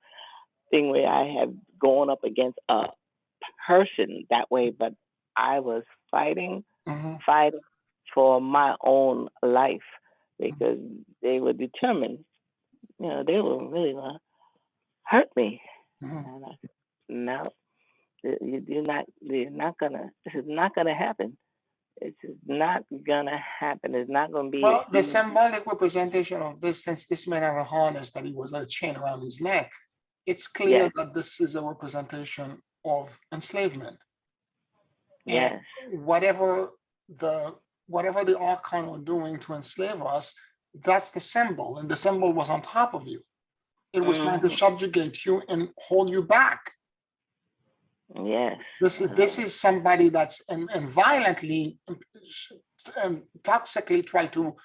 Speaker 5: thing where I have gone up against a person that way. But I was fighting for my own life, because they were determined. They were really gonna hurt me. And I said, no, you're not gonna. This is not gonna happen. This is not gonna happen. It's not gonna be.
Speaker 1: Well, the symbolic representation of this, since this man had a harness that he was a chain around his neck, it's clear that this is a representation of enslavement.
Speaker 5: Yes.
Speaker 1: And whatever the archon were doing to enslave us, that's the symbol, and the symbol was on top of you. It was trying to subjugate you and hold you back.
Speaker 5: Yes.
Speaker 1: This is somebody that's and violently and toxically try to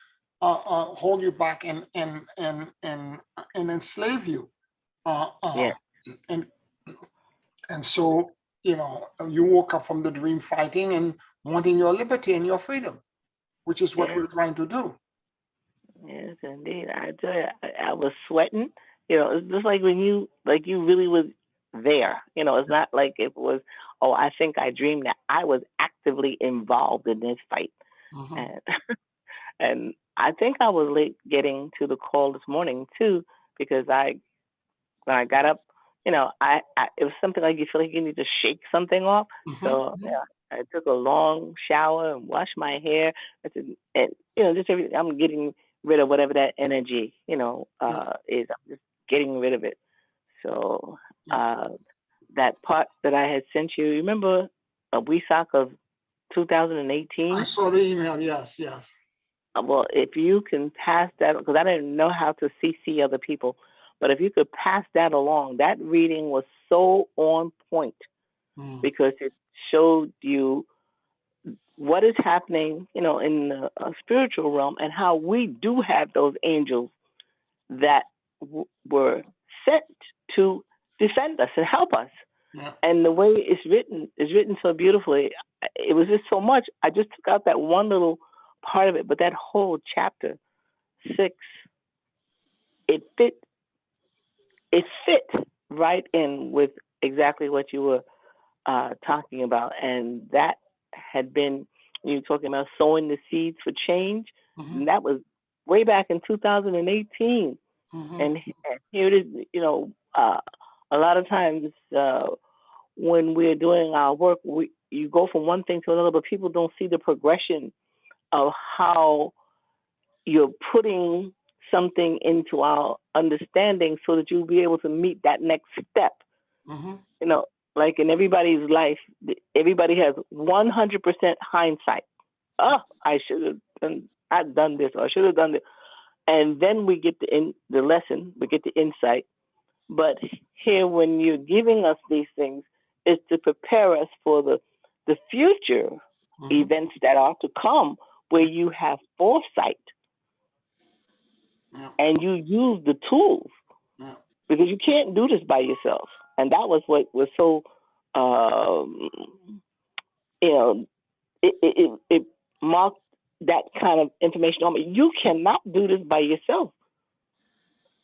Speaker 1: hold you back and enslave you. And so you woke up from the dream fighting and wanting your liberty and your freedom, which is what we're trying to do.
Speaker 5: Yes, indeed. I tell you, I was sweating. It's just like when you really was there. It's not like it was, oh, I think I dreamed that. I was actively involved in this fight. And and I think I was late getting to the call this morning too, because when I got up, it was something like you feel like you need to shake something off. So yeah, I took a long shower and washed my hair. And just everything. I'm getting rid of whatever that energy, is. I'm just getting rid of it. So that part that I had sent you, remember a WESOC of 2018?
Speaker 1: I saw the email. Yes.
Speaker 5: Well, if you can pass that, because I didn't know how to CC other people, but if you could pass that along, that reading was so on point because it showed you what is happening, in the spiritual realm, and how we do have those angels that were sent to defend us and help us.
Speaker 1: Yeah.
Speaker 5: And the way it's written is written so beautifully. It was just so much. I just took out that one little part of it, but that whole chapter 6, it fit right in with exactly what you were talking about. And that had been, you were talking about sowing the seeds for change. And that was way back in 2018. And here it is, a lot of times when we're doing our work, you go from one thing to another, but people don't see the progression of how you're putting something into our understanding so that you'll be able to meet that next step. Like in everybody's life, everybody has 100% hindsight. Oh, I've done this, or I should have done this. And then we get the lesson, we get the insight. But here, when you're giving us these things, is to prepare us for the future events that are to come, where you have foresight and you use the tools, because you can't do this by yourself. And that was what was so, it marked that kind of information on me. You cannot do this by yourself.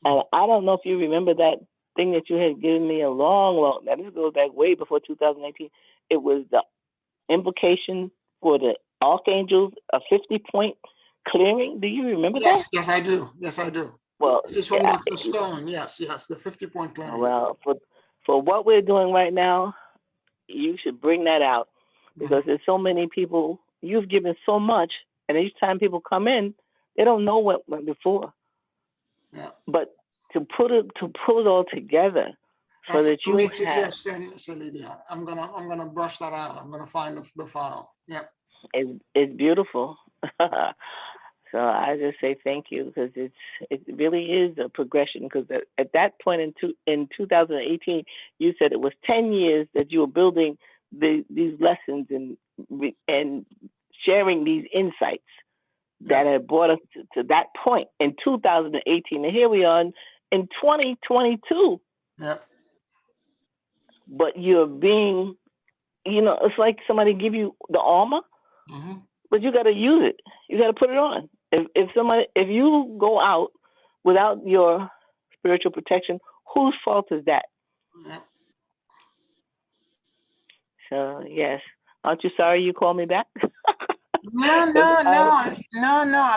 Speaker 5: And I don't know if you remember that thing that you had given me a long, now this goes back way before 2018. It was the implication for the archangels, a 50-point clearing. Do you remember that?
Speaker 1: Yes, I do.
Speaker 5: Well,
Speaker 1: this is from Dr. Stone. Yes, the 50-point clearing.
Speaker 5: Well, for what we're doing right now, you should bring that out, because there's so many people. You've given so much, and each time people come in, they don't know what went before.
Speaker 1: Yeah.
Speaker 5: But to pull it all together, so that you
Speaker 1: great suggestion, Celidia. I'm gonna brush that out. I'm gonna find the file. Yeah.
Speaker 5: It's beautiful. So I just say thank you, because it really is a progression. Because at that point in 2018, you said it was 10 years that you were building these lessons and sharing these insights that had brought us to that point in 2018, and here we are in 2022.
Speaker 1: Yep.
Speaker 5: But you're being, it's like somebody give you the armor, but you got to use it. You got to put it on. If you go out without your spiritual protection, whose fault is that?
Speaker 1: Yep.
Speaker 5: So yes, aren't you sorry you called me back?
Speaker 1: No.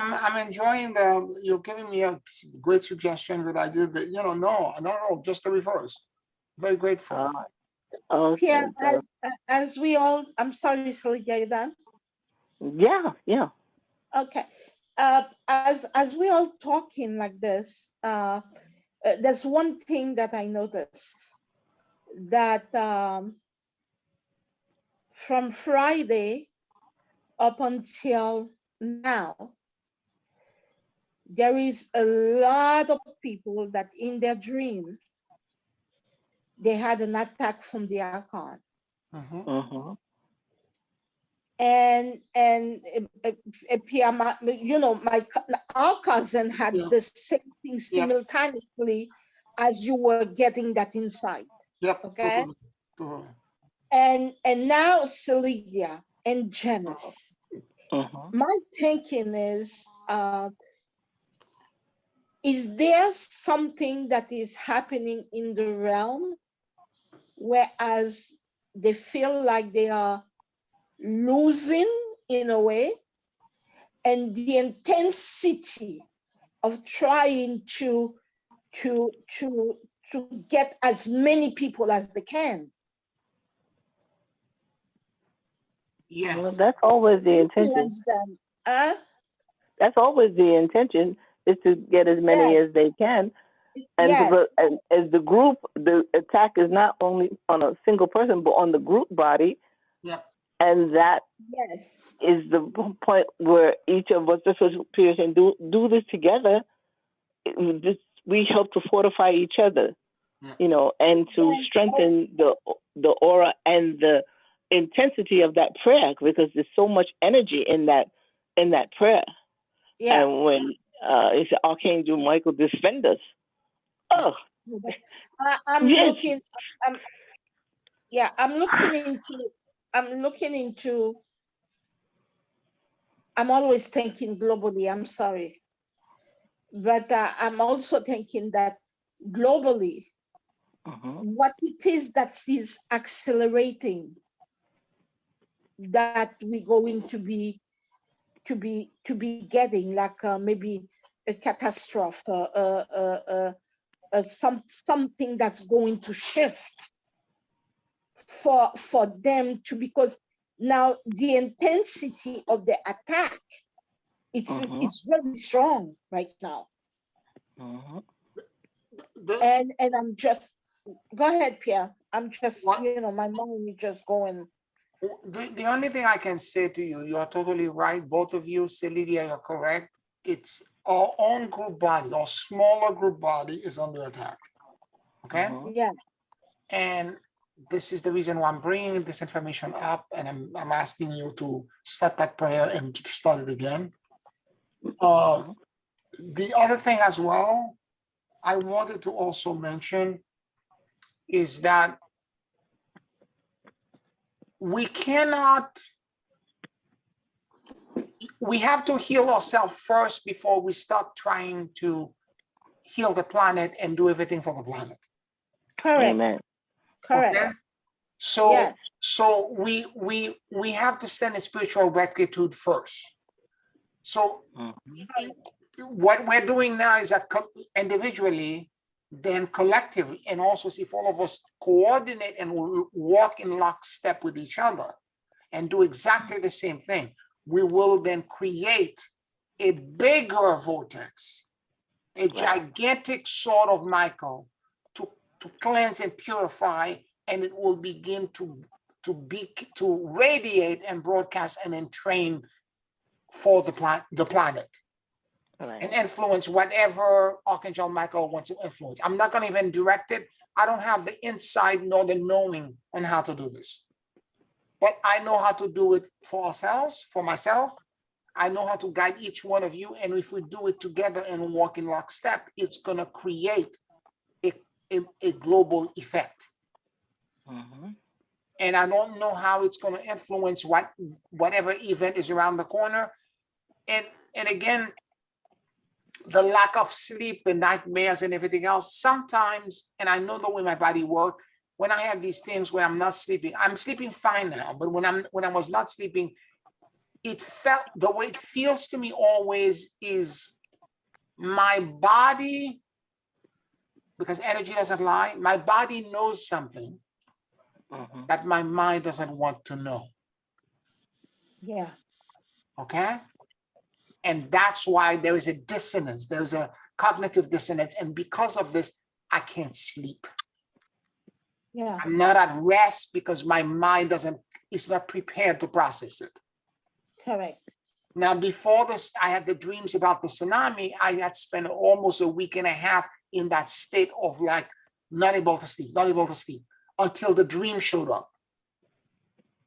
Speaker 1: I'm enjoying you're giving me a great suggestion that I did that, no, not at all, just the reverse. Very grateful.
Speaker 2: Pierre, as we all, I'm sorry, Celia, you done?
Speaker 5: Yeah.
Speaker 2: Okay. As we all talking like this, there's one thing that I noticed, that from Friday up until now, there is a lot of people that in their dream, they had an attack from the Archon. And Pierre, our cousin had the same thing simultaneously as you were getting that insight.
Speaker 1: Yep.
Speaker 2: Okay.
Speaker 1: Totally.
Speaker 2: And now Celia and Janice. My thinking is, is there something that is happening in the realm, whereas they feel like they are losing in a way, and the intensity of trying to get as many people as they can?
Speaker 1: Yes.
Speaker 5: Well, that's always the intention.
Speaker 2: Influence them. Huh?
Speaker 5: That's always the intention, is to get as many
Speaker 2: Yes,
Speaker 5: as they can. And
Speaker 2: yes,
Speaker 5: as the group, the attack is not only on a single person, but on the group body.
Speaker 1: Yep.
Speaker 5: And that
Speaker 2: yes.
Speaker 5: is the point where each of us, just as peers, and do this together. We help to fortify each other,
Speaker 1: Yeah.
Speaker 5: and to
Speaker 2: Then,
Speaker 5: strengthen the aura and the intensity of that prayer, because there's so much energy in that prayer.
Speaker 2: yeah.
Speaker 5: And when it's Archangel Michael, defend us. Oh,
Speaker 2: I'm
Speaker 5: yes.
Speaker 2: looking. I'm, yeah, I'm looking into. I'm looking into. I'm always thinking globally. I'm sorry, but I'm also thinking that globally, what it is that is accelerating that we're going to be getting, like maybe a catastrophe, something that's going to shift for them to, because now the intensity of the attack, it's very strong right now. And I'm just, go ahead, Pierre. I'm just,
Speaker 1: What?
Speaker 2: my mind is just going.
Speaker 1: The only thing I can say to you, you're totally right. Both of you, Celidia, you're correct. It's our own group body, our smaller group body is under attack. Okay?
Speaker 2: Yeah.
Speaker 1: And this is the reason why I'm bringing this information up, and I'm asking you to start that prayer and to start it again. The other thing as well, I wanted to also mention is that we have to heal ourselves first before we start trying to heal the planet and do everything for the planet.
Speaker 2: Correct.
Speaker 5: Amen.
Speaker 2: Correct.
Speaker 1: Okay? So,
Speaker 2: Yes.
Speaker 1: so we have to stand in spiritual gratitude first. So what we're doing now is that individually, then collectively, and also if all of us coordinate and walk in lockstep with each other and do exactly the same thing, we will then create a bigger vortex, a gigantic sword of Michael to cleanse and purify, and it will begin to radiate and broadcast and entrain for the planet. And influence whatever Archangel Michael wants to influence. I'm not going to even direct it. I don't have the insight nor the knowing on how to do this. But I know how to do it for ourselves, for myself. I know how to guide each one of you. And if we do it together and walk in lockstep, it's going to create a global effect. And I don't know how it's going to influence whatever event is around the corner. And again, the lack of sleep, the nightmares and everything else, sometimes, and I know the way my body works, when I have these things where I'm not sleeping, I'm sleeping fine now, but when I was not sleeping, it felt, the way it feels to me always is my body, because energy doesn't lie, my body knows something that my mind doesn't want to know.
Speaker 2: Yeah.
Speaker 1: Okay? And that's why there is a dissonance. There's a cognitive dissonance. And because of this, I can't sleep.
Speaker 2: Yeah.
Speaker 1: I'm not at rest because my mind is not prepared to process it.
Speaker 2: Correct.
Speaker 1: Now, before this, I had the dreams about the tsunami. I had spent almost a week and a half in that state of like, not able to sleep, until the dream showed up.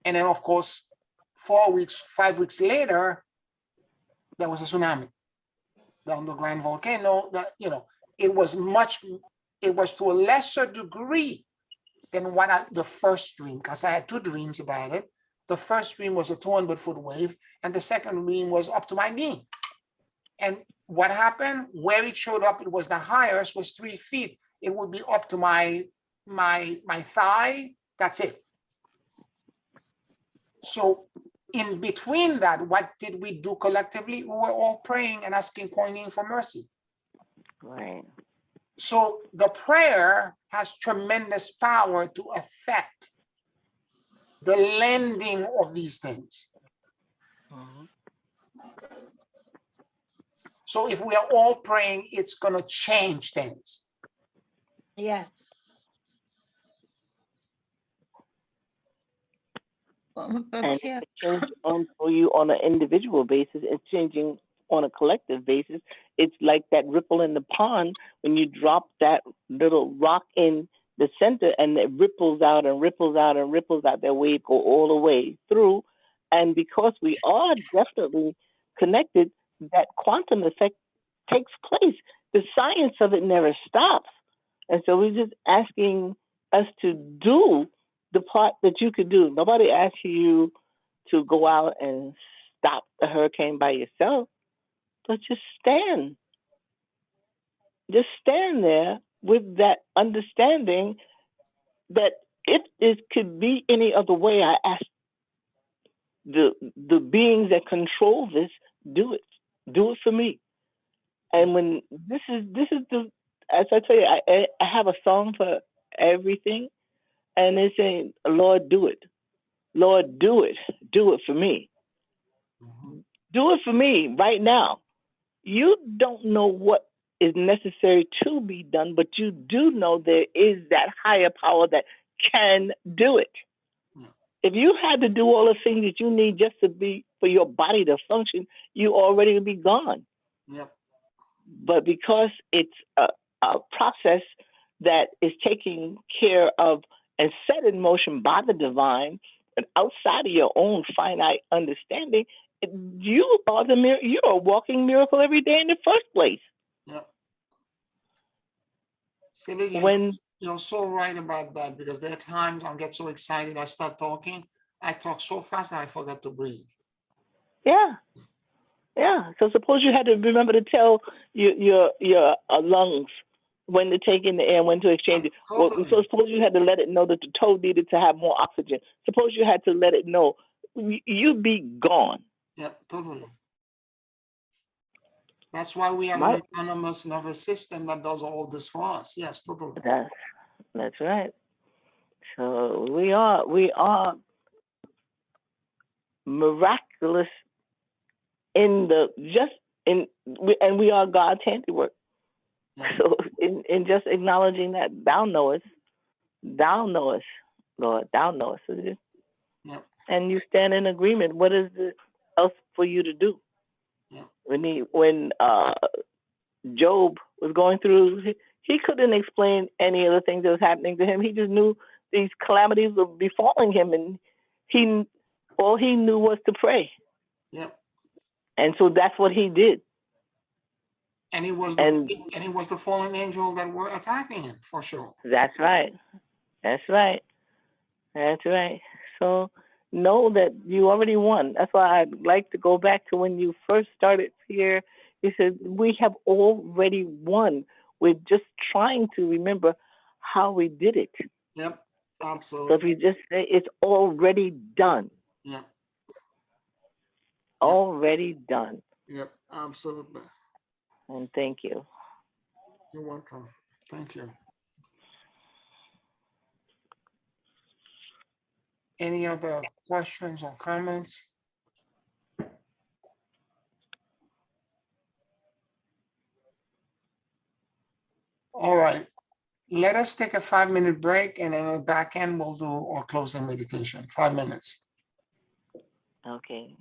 Speaker 1: And then, of course, 5 weeks later, there was a tsunami down the Grand Volcano. That, it was to a lesser degree than the first dream, because I had two dreams about it. The first dream was a 200-foot wave, and the second dream was up to my knee. And what happened? Where it showed up, it was the highest, was 3 feet. It would be up to my thigh. That's it. So in between that, what did we do collectively? We were all praying and asking, pointing for mercy.
Speaker 5: Right.
Speaker 1: So the prayer has tremendous power to affect the landing of these things.
Speaker 5: Mm-hmm.
Speaker 1: So if we are all praying, it's going to change things.
Speaker 2: Yes.
Speaker 5: And
Speaker 3: Yeah.
Speaker 5: it's changing for you on an individual basis. It's changing on a collective basis. It's like that ripple in the pond when you drop that little rock in the center and it ripples out and ripples out and ripples out. That wave go all the way through. And because we are definitely connected, that quantum effect takes place. The science of it never stops. And so we're just asking us to do the part that you could do. Nobody asks you to go out and stop the hurricane by yourself, but just stand. Just stand there with that understanding that if it could be any other way, I ask the beings that control this, do it. Do it for me. And when this is the, as I tell you, I have a song for everything, and it's saying, Lord, do it. Lord, do it. Do it for me.
Speaker 1: Mhm.
Speaker 5: Do it for me right now. You don't know what is necessary to be done, but you do know there is that higher power that can do it.
Speaker 1: Yeah.
Speaker 5: If you had to do all the things that you need just to be for your body to function, you already would be gone.
Speaker 1: Yep.
Speaker 5: But because it's a process that is taken care of and set in motion by the divine, and outside of your own finite understanding, you are the you're a walking miracle every day in the first place.
Speaker 1: Yep. Sylvia,
Speaker 5: When
Speaker 1: you're so right about that, because there are times I get so excited, I start talking. I talk so fast that I forget to breathe.
Speaker 5: yeah, yeah. So suppose you had to remember to tell your lungs when to take in the air and when to exchange it. Well,
Speaker 1: Totally.
Speaker 5: so suppose you had to let it know that the toe needed to have more oxygen. Suppose you had to let it know, you'd be gone.
Speaker 1: Yep, totally. That's why we have an
Speaker 5: Right.
Speaker 1: autonomous nervous system that does all this for us. Yes, totally.
Speaker 5: That's right. So we are miraculous in the just in and we are God's handiwork.
Speaker 1: Yeah.
Speaker 5: So in just acknowledging that thou knowest, Lord, thou knowest.
Speaker 1: Yeah.
Speaker 5: And you stand in agreement. What is it else for you to do?
Speaker 1: Yeah.
Speaker 5: When Job was going through, he couldn't explain any of the things that was happening to him. He just knew these calamities were befalling him, and all he knew was to pray.
Speaker 1: Yep.
Speaker 5: And so that's what he did.
Speaker 1: And he was the fallen angel that were attacking him, for sure.
Speaker 5: That's right. That's right. That's right. So know that you already won. That's why I'd like to go back to when you first started here. You said we have already won. We're just trying to remember how we did it.
Speaker 1: Yep. Absolutely.
Speaker 5: So if you just say it's already done.
Speaker 1: Yep.
Speaker 5: Already done.
Speaker 1: Yep. Absolutely.
Speaker 5: And thank you.
Speaker 1: You're welcome. Thank you. Any other questions or comments? All right. Let us take a 5-minute break, and then at the back end, we'll do our closing meditation. 5 minutes.
Speaker 5: Okay.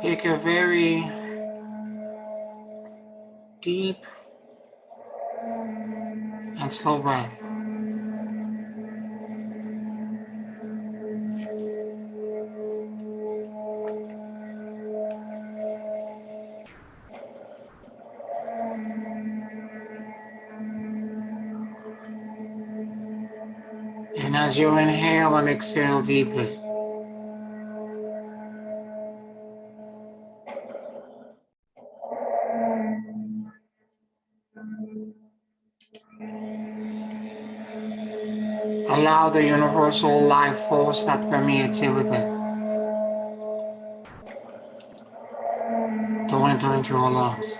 Speaker 1: Take a very deep and slow breath. And as you inhale and exhale deeply, allow the universal life force that permeates everything to enter into your lungs.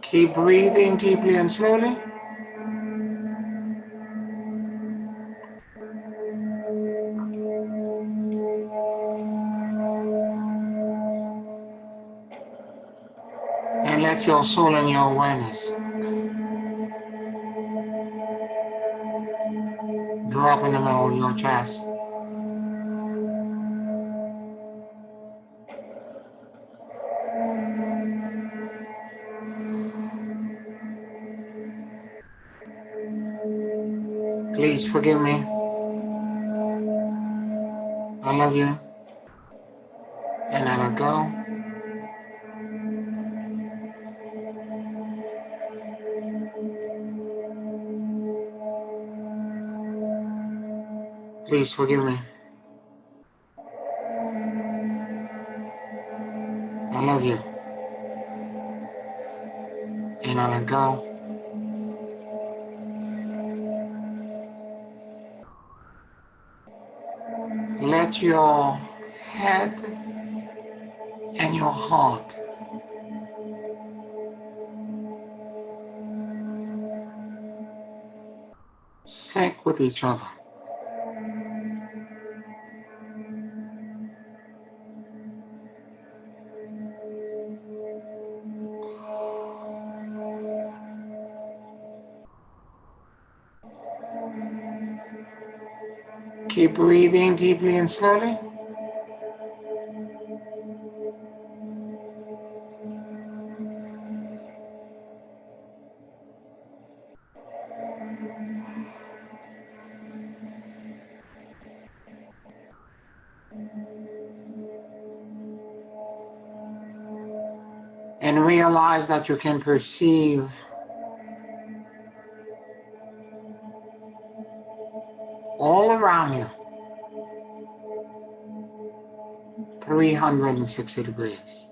Speaker 1: Keep breathing deeply and slowly. And let your soul and your awareness drop in the middle of your chest. Please forgive me. I love you. And I let go. Please forgive me. I love you. And I let go. Let your head and your heart sync with each other. Keep breathing deeply and slowly. And realize that you can perceive all around you 360 degrees.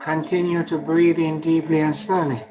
Speaker 1: Continue to breathe in deeply and slowly.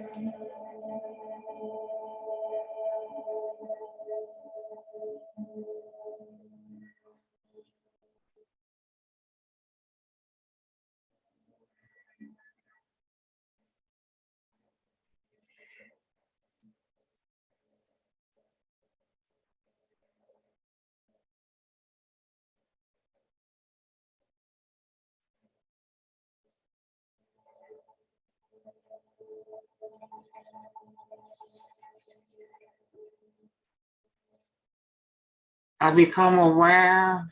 Speaker 1: I become aware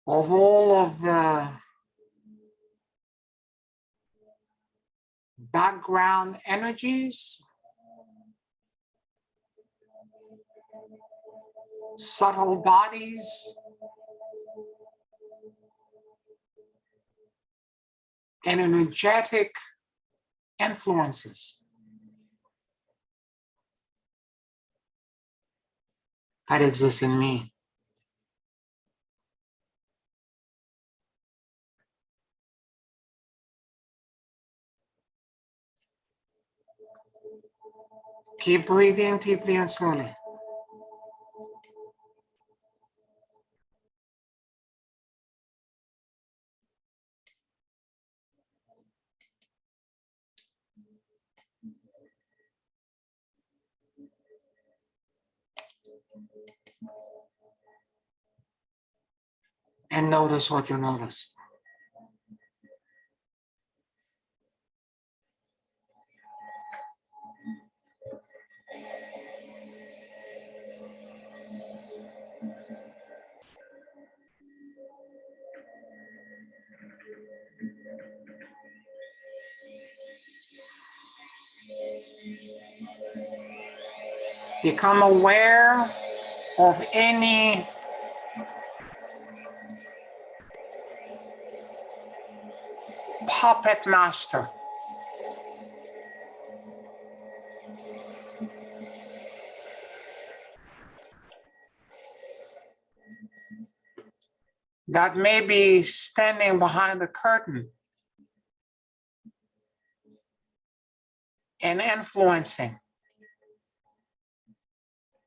Speaker 1: of all of the background energies, subtle bodies, and energetic influences that exist in me. Keep breathing deeply and slowly. And notice what you noticed. Become aware of any puppet master that may be standing behind the curtain and influencing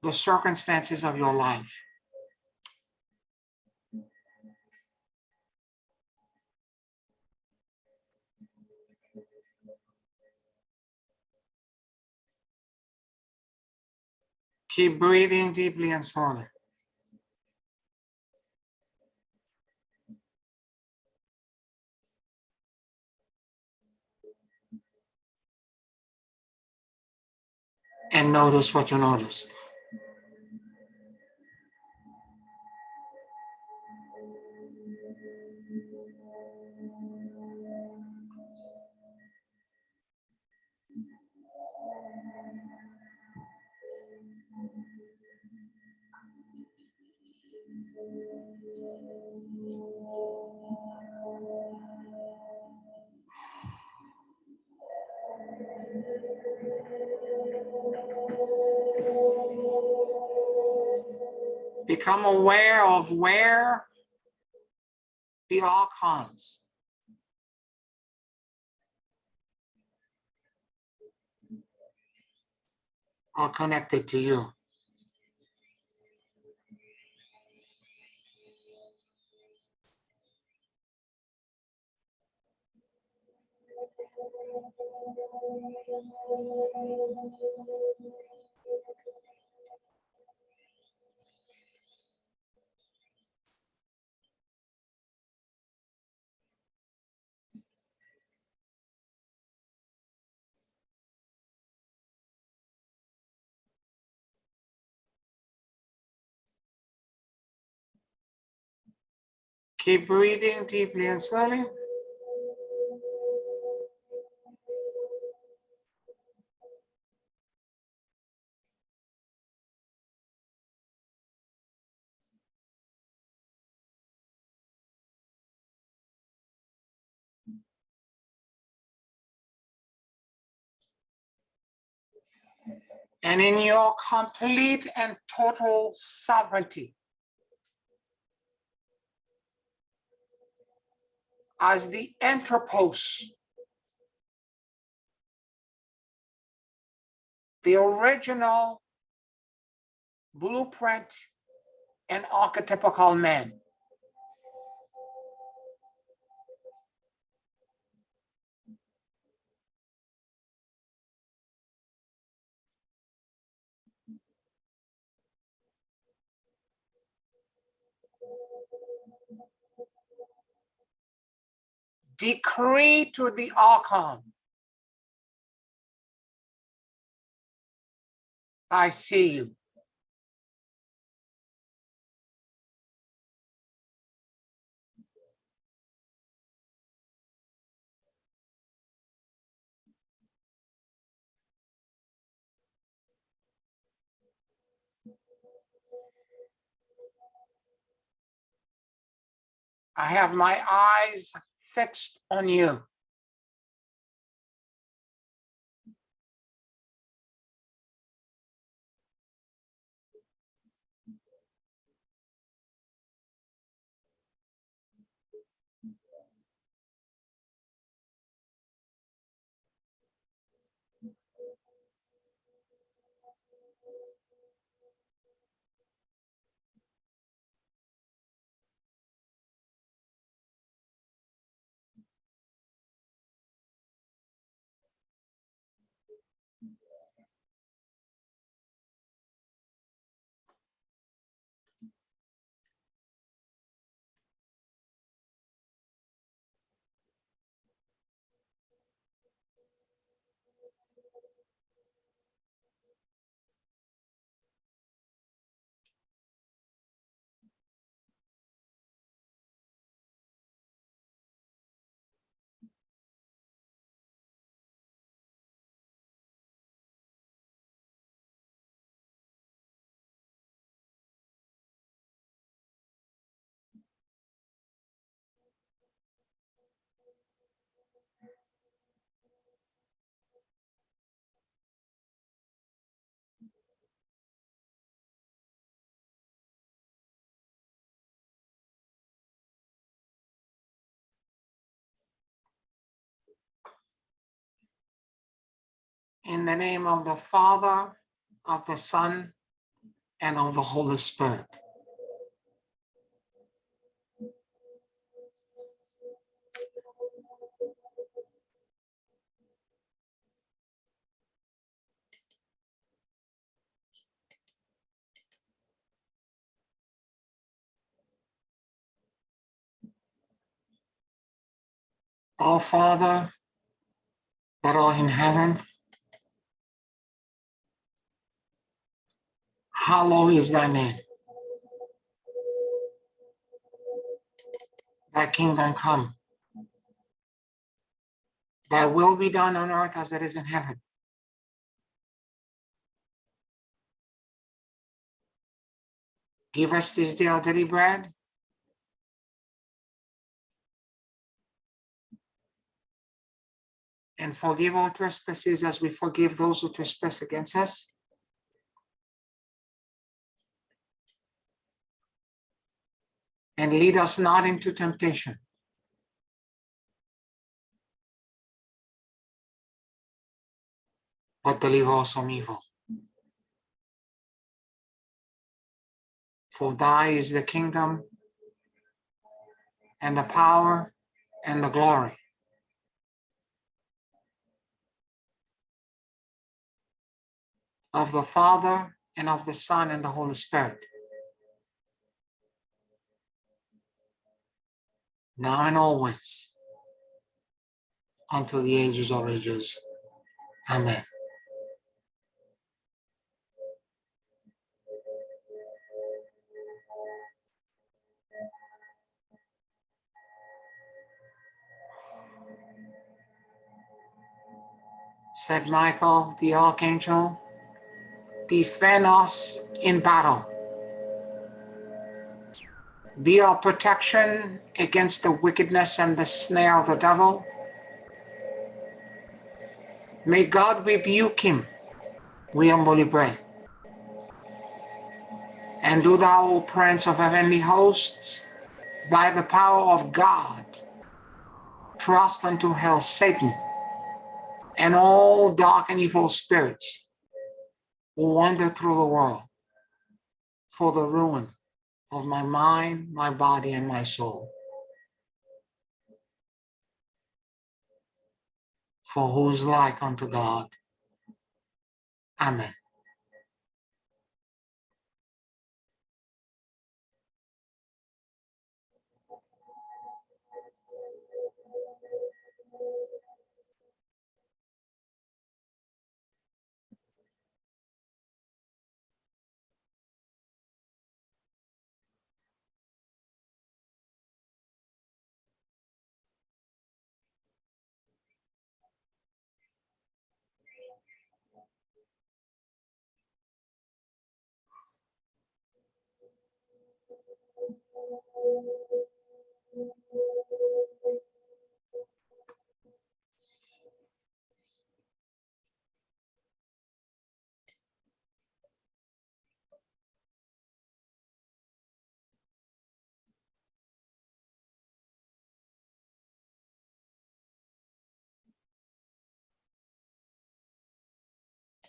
Speaker 1: the circumstances of your life. Keep breathing deeply and slowly. And notice what you noticed. Become aware of where the archons are connected to you. Keep breathing deeply and slowly. And in your complete and total sovereignty, as the anthropos, the original blueprint and archetypical man, decree to the archon, I see you. I have my eyes fixed on you. In the name of the Father, of the Son, and of the Holy Spirit. Our Father, that art in heaven, hallowed is thy name. Thy kingdom come. Thy will be done on earth as it is in heaven. Give us this day our daily bread. And forgive our trespasses as we forgive those who trespass against us. And lead us not into temptation, but deliver us from evil. For thy is the kingdom, and the power, and the glory, of the Father, and of the Son, and the Holy Spirit, now and always, unto the ages of ages. Amen. Said Michael, the Archangel, defend us in battle. Be our protection against the wickedness and the snare of the devil. May God rebuke him, we humbly pray. And do thou, O Prince of heavenly hosts, by the power of God, thrust unto hell Satan and all dark and evil spirits who wander through the world for the ruin of my mind, my body, and my soul. For whose like unto God? Amen.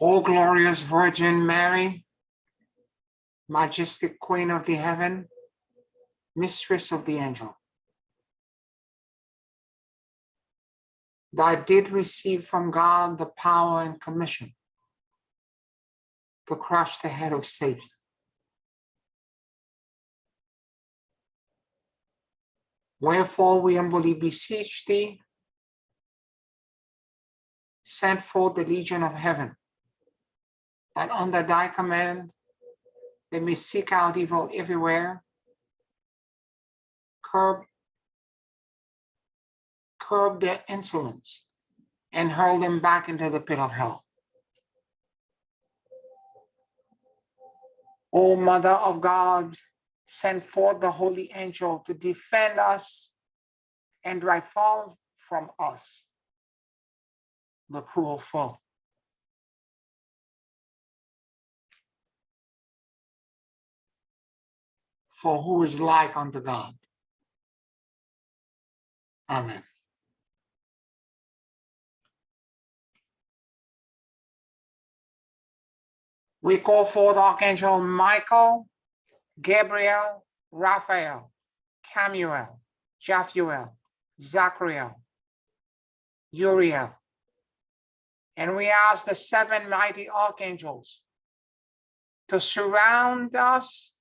Speaker 1: O glorious Virgin Mary, majestic Queen of the heaven, mistress of the angel, that did receive from God the power and commission to crush the head of Satan. Wherefore we humbly beseech thee, send forth the legion of heaven, that under thy command they may seek out evil everywhere, curb their insolence, and hurl them back into the pit of hell. O Mother of God, send forth the holy angel to defend us and drive far from us the cruel foe. For who is like unto God? Amen. We call forth Archangel Michael, Gabriel, Raphael, Camuel, Japhuel, Zachariel, Uriel, and we ask the seven mighty archangels to surround us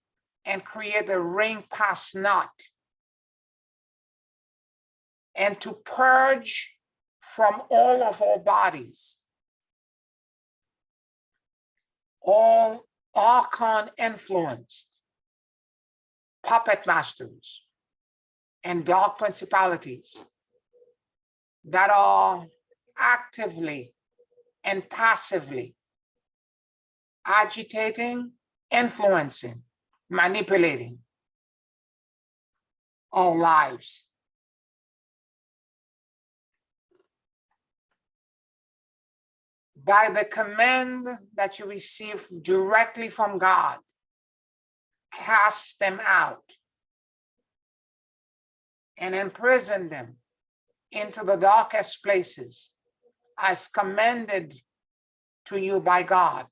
Speaker 1: and create a ring pass not, and to purge from all of our bodies all archon influenced puppet masters and dark principalities that are actively and passively agitating, influencing, manipulating our lives. By the command that you receive directly from God, cast them out and imprison them into the darkest places as commanded to you by God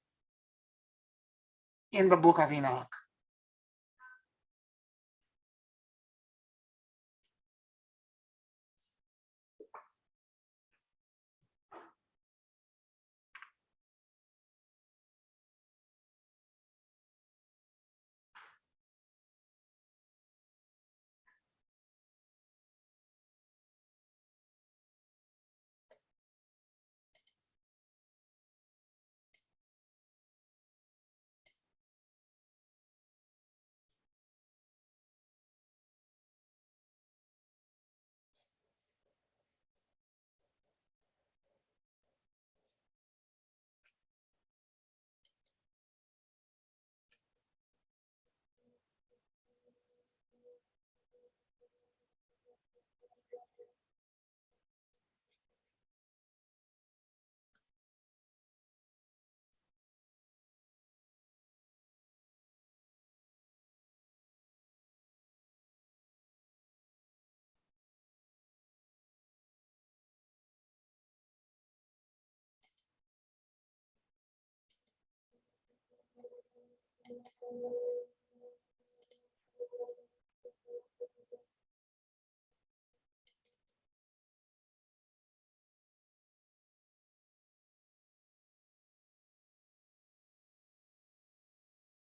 Speaker 1: in the book of Enoch.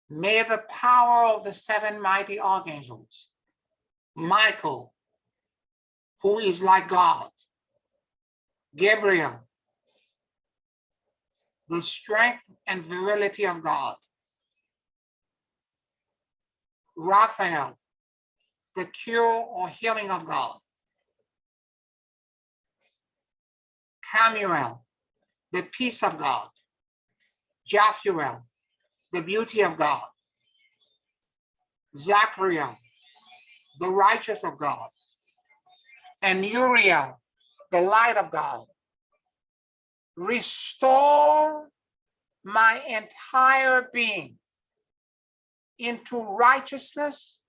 Speaker 1: May the power of the seven mighty archangels, Michael, who is like God, Gabriel, the strength and virility of God, Raphael, the cure or healing of God, Camuel, the peace of God, Japhuel, the beauty of God, Zachariel, the righteous of God, and Uriel, the light of God. Restore my entire being into righteousness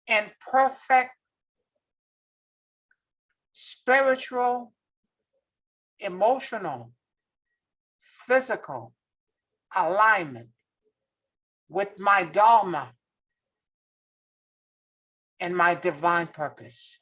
Speaker 1: and perfect spiritual, emotional, physical alignment with my Dharma and my divine purpose.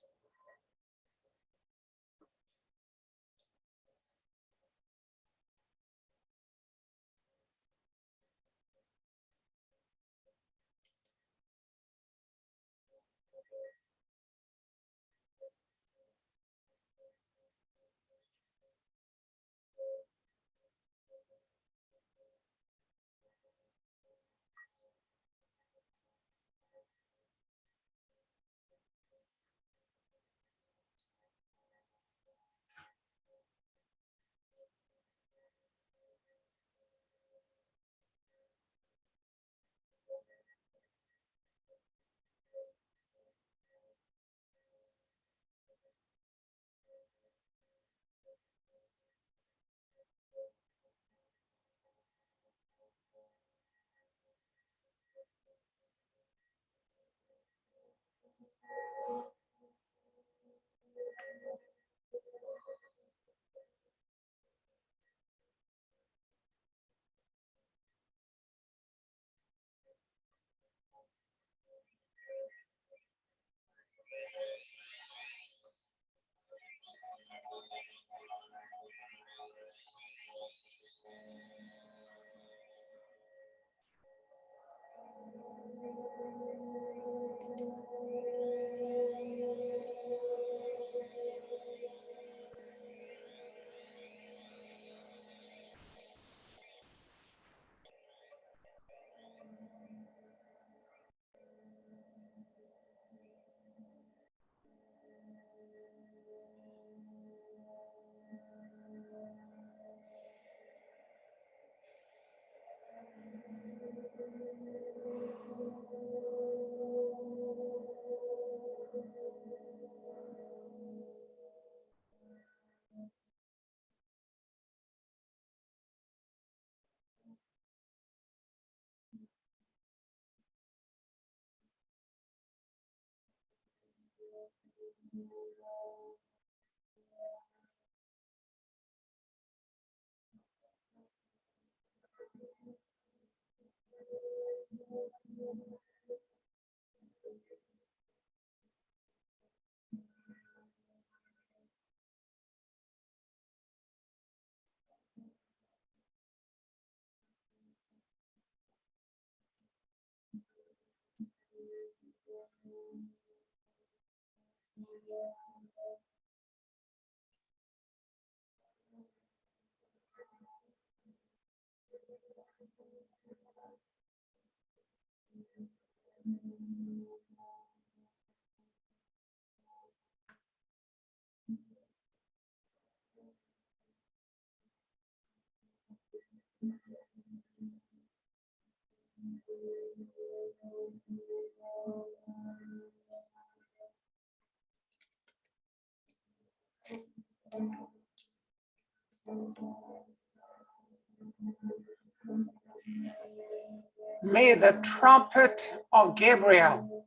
Speaker 1: May the trumpet of Gabriel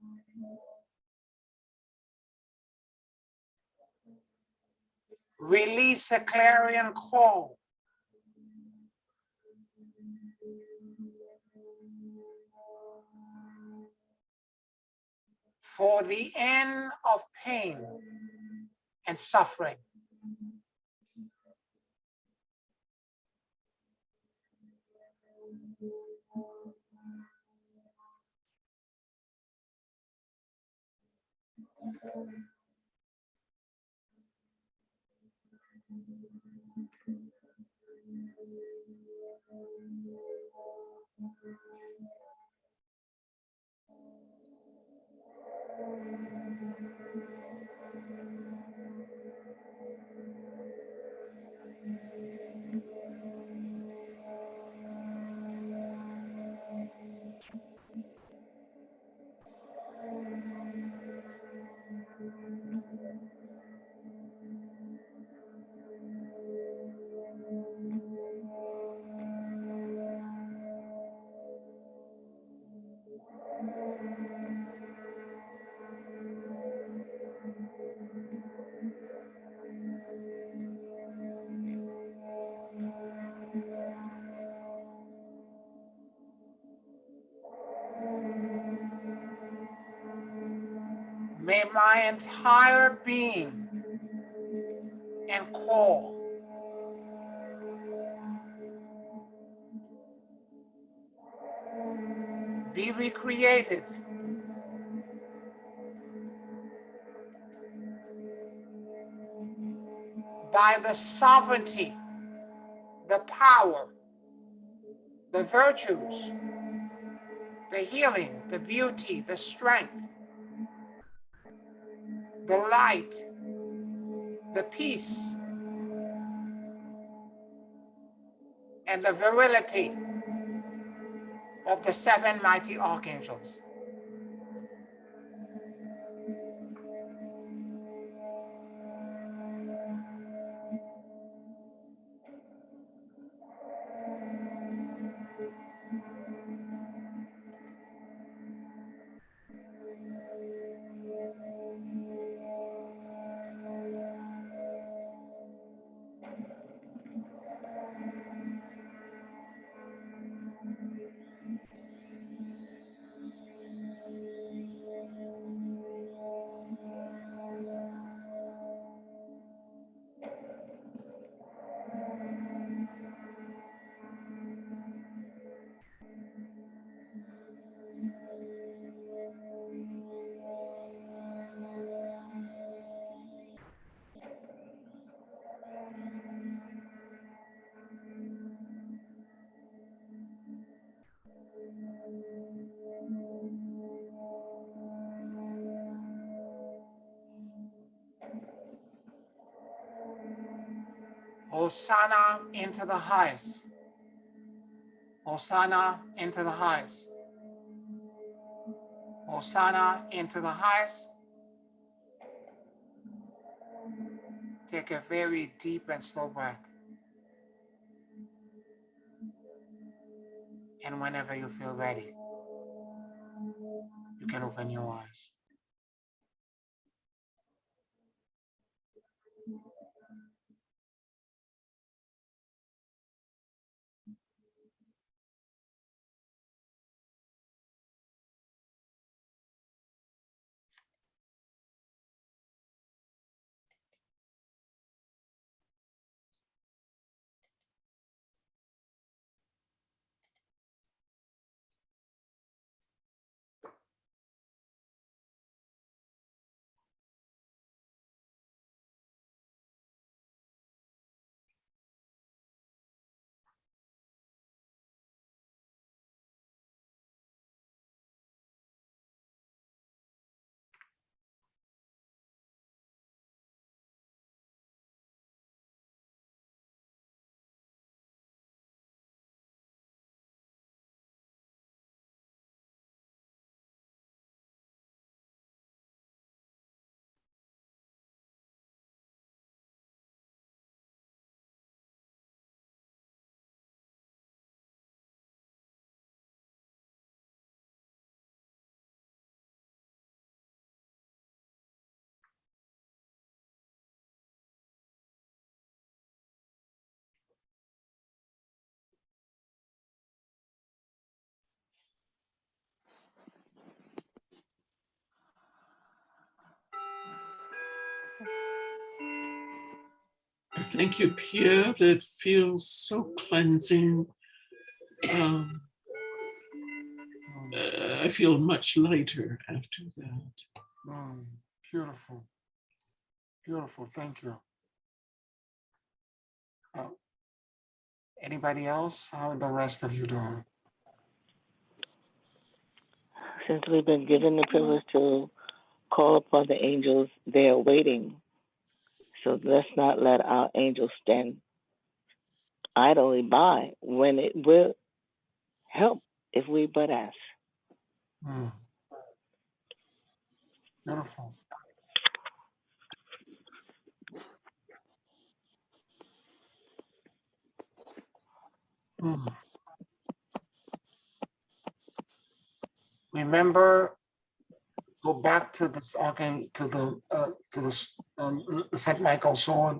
Speaker 1: release a clarion call for the end of pain and suffering. May my entire being and core be recreated by the sovereignty, the power, the virtues, the healing, the beauty, the strength, the light, the peace, and the virility of the 7 mighty archangels. Hosanna into the highest. Hosanna into the highest. Hosanna into the highest. Take a very deep and slow breath. And whenever you feel ready, you can open your eyes.
Speaker 4: Thank you, Pierre. That feels so cleansing. I feel much lighter after that.
Speaker 1: Beautiful. Beautiful. Thank you. Anybody else? How are the rest of you doing?
Speaker 5: Since we've been given the privilege to call upon the angels, they are waiting. So let's not let our angels stand idly by when it will help if we but ask.
Speaker 1: Beautiful. Remember, go back to this archangel, to the Saint Michael sword,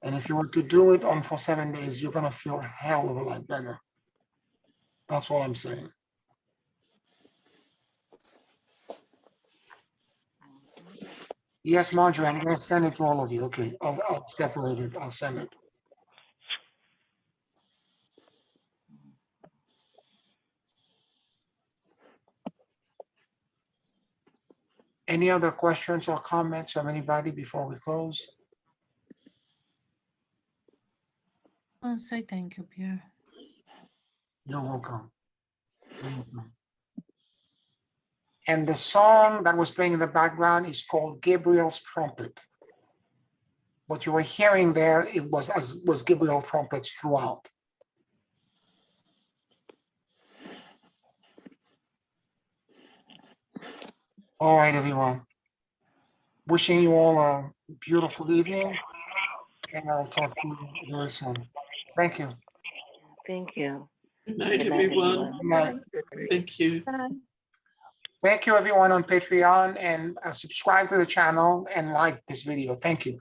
Speaker 1: and if you were to do it on for 7 days, you're gonna feel a hell of a lot better. That's all I'm saying. Yes, Marjorie, I'm going to send it to all of you. Okay, I'll separate it. I'll send it. Any other questions or comments from anybody before we close?
Speaker 3: I'll say thank you, Pierre.
Speaker 1: You're welcome. You're welcome. And the song that was playing in the background is called Gabriel's Trumpet. What you were hearing there, it was Gabriel trumpets throughout. All right, everyone. Wishing you all a beautiful evening, and I'll talk to you very soon. Thank you.
Speaker 5: Thank you.
Speaker 4: Good night,
Speaker 5: Good night,
Speaker 4: everyone.
Speaker 1: Good night.
Speaker 4: Thank you.
Speaker 1: Thank you, everyone on Patreon, and subscribe to the channel and like this video. Thank you.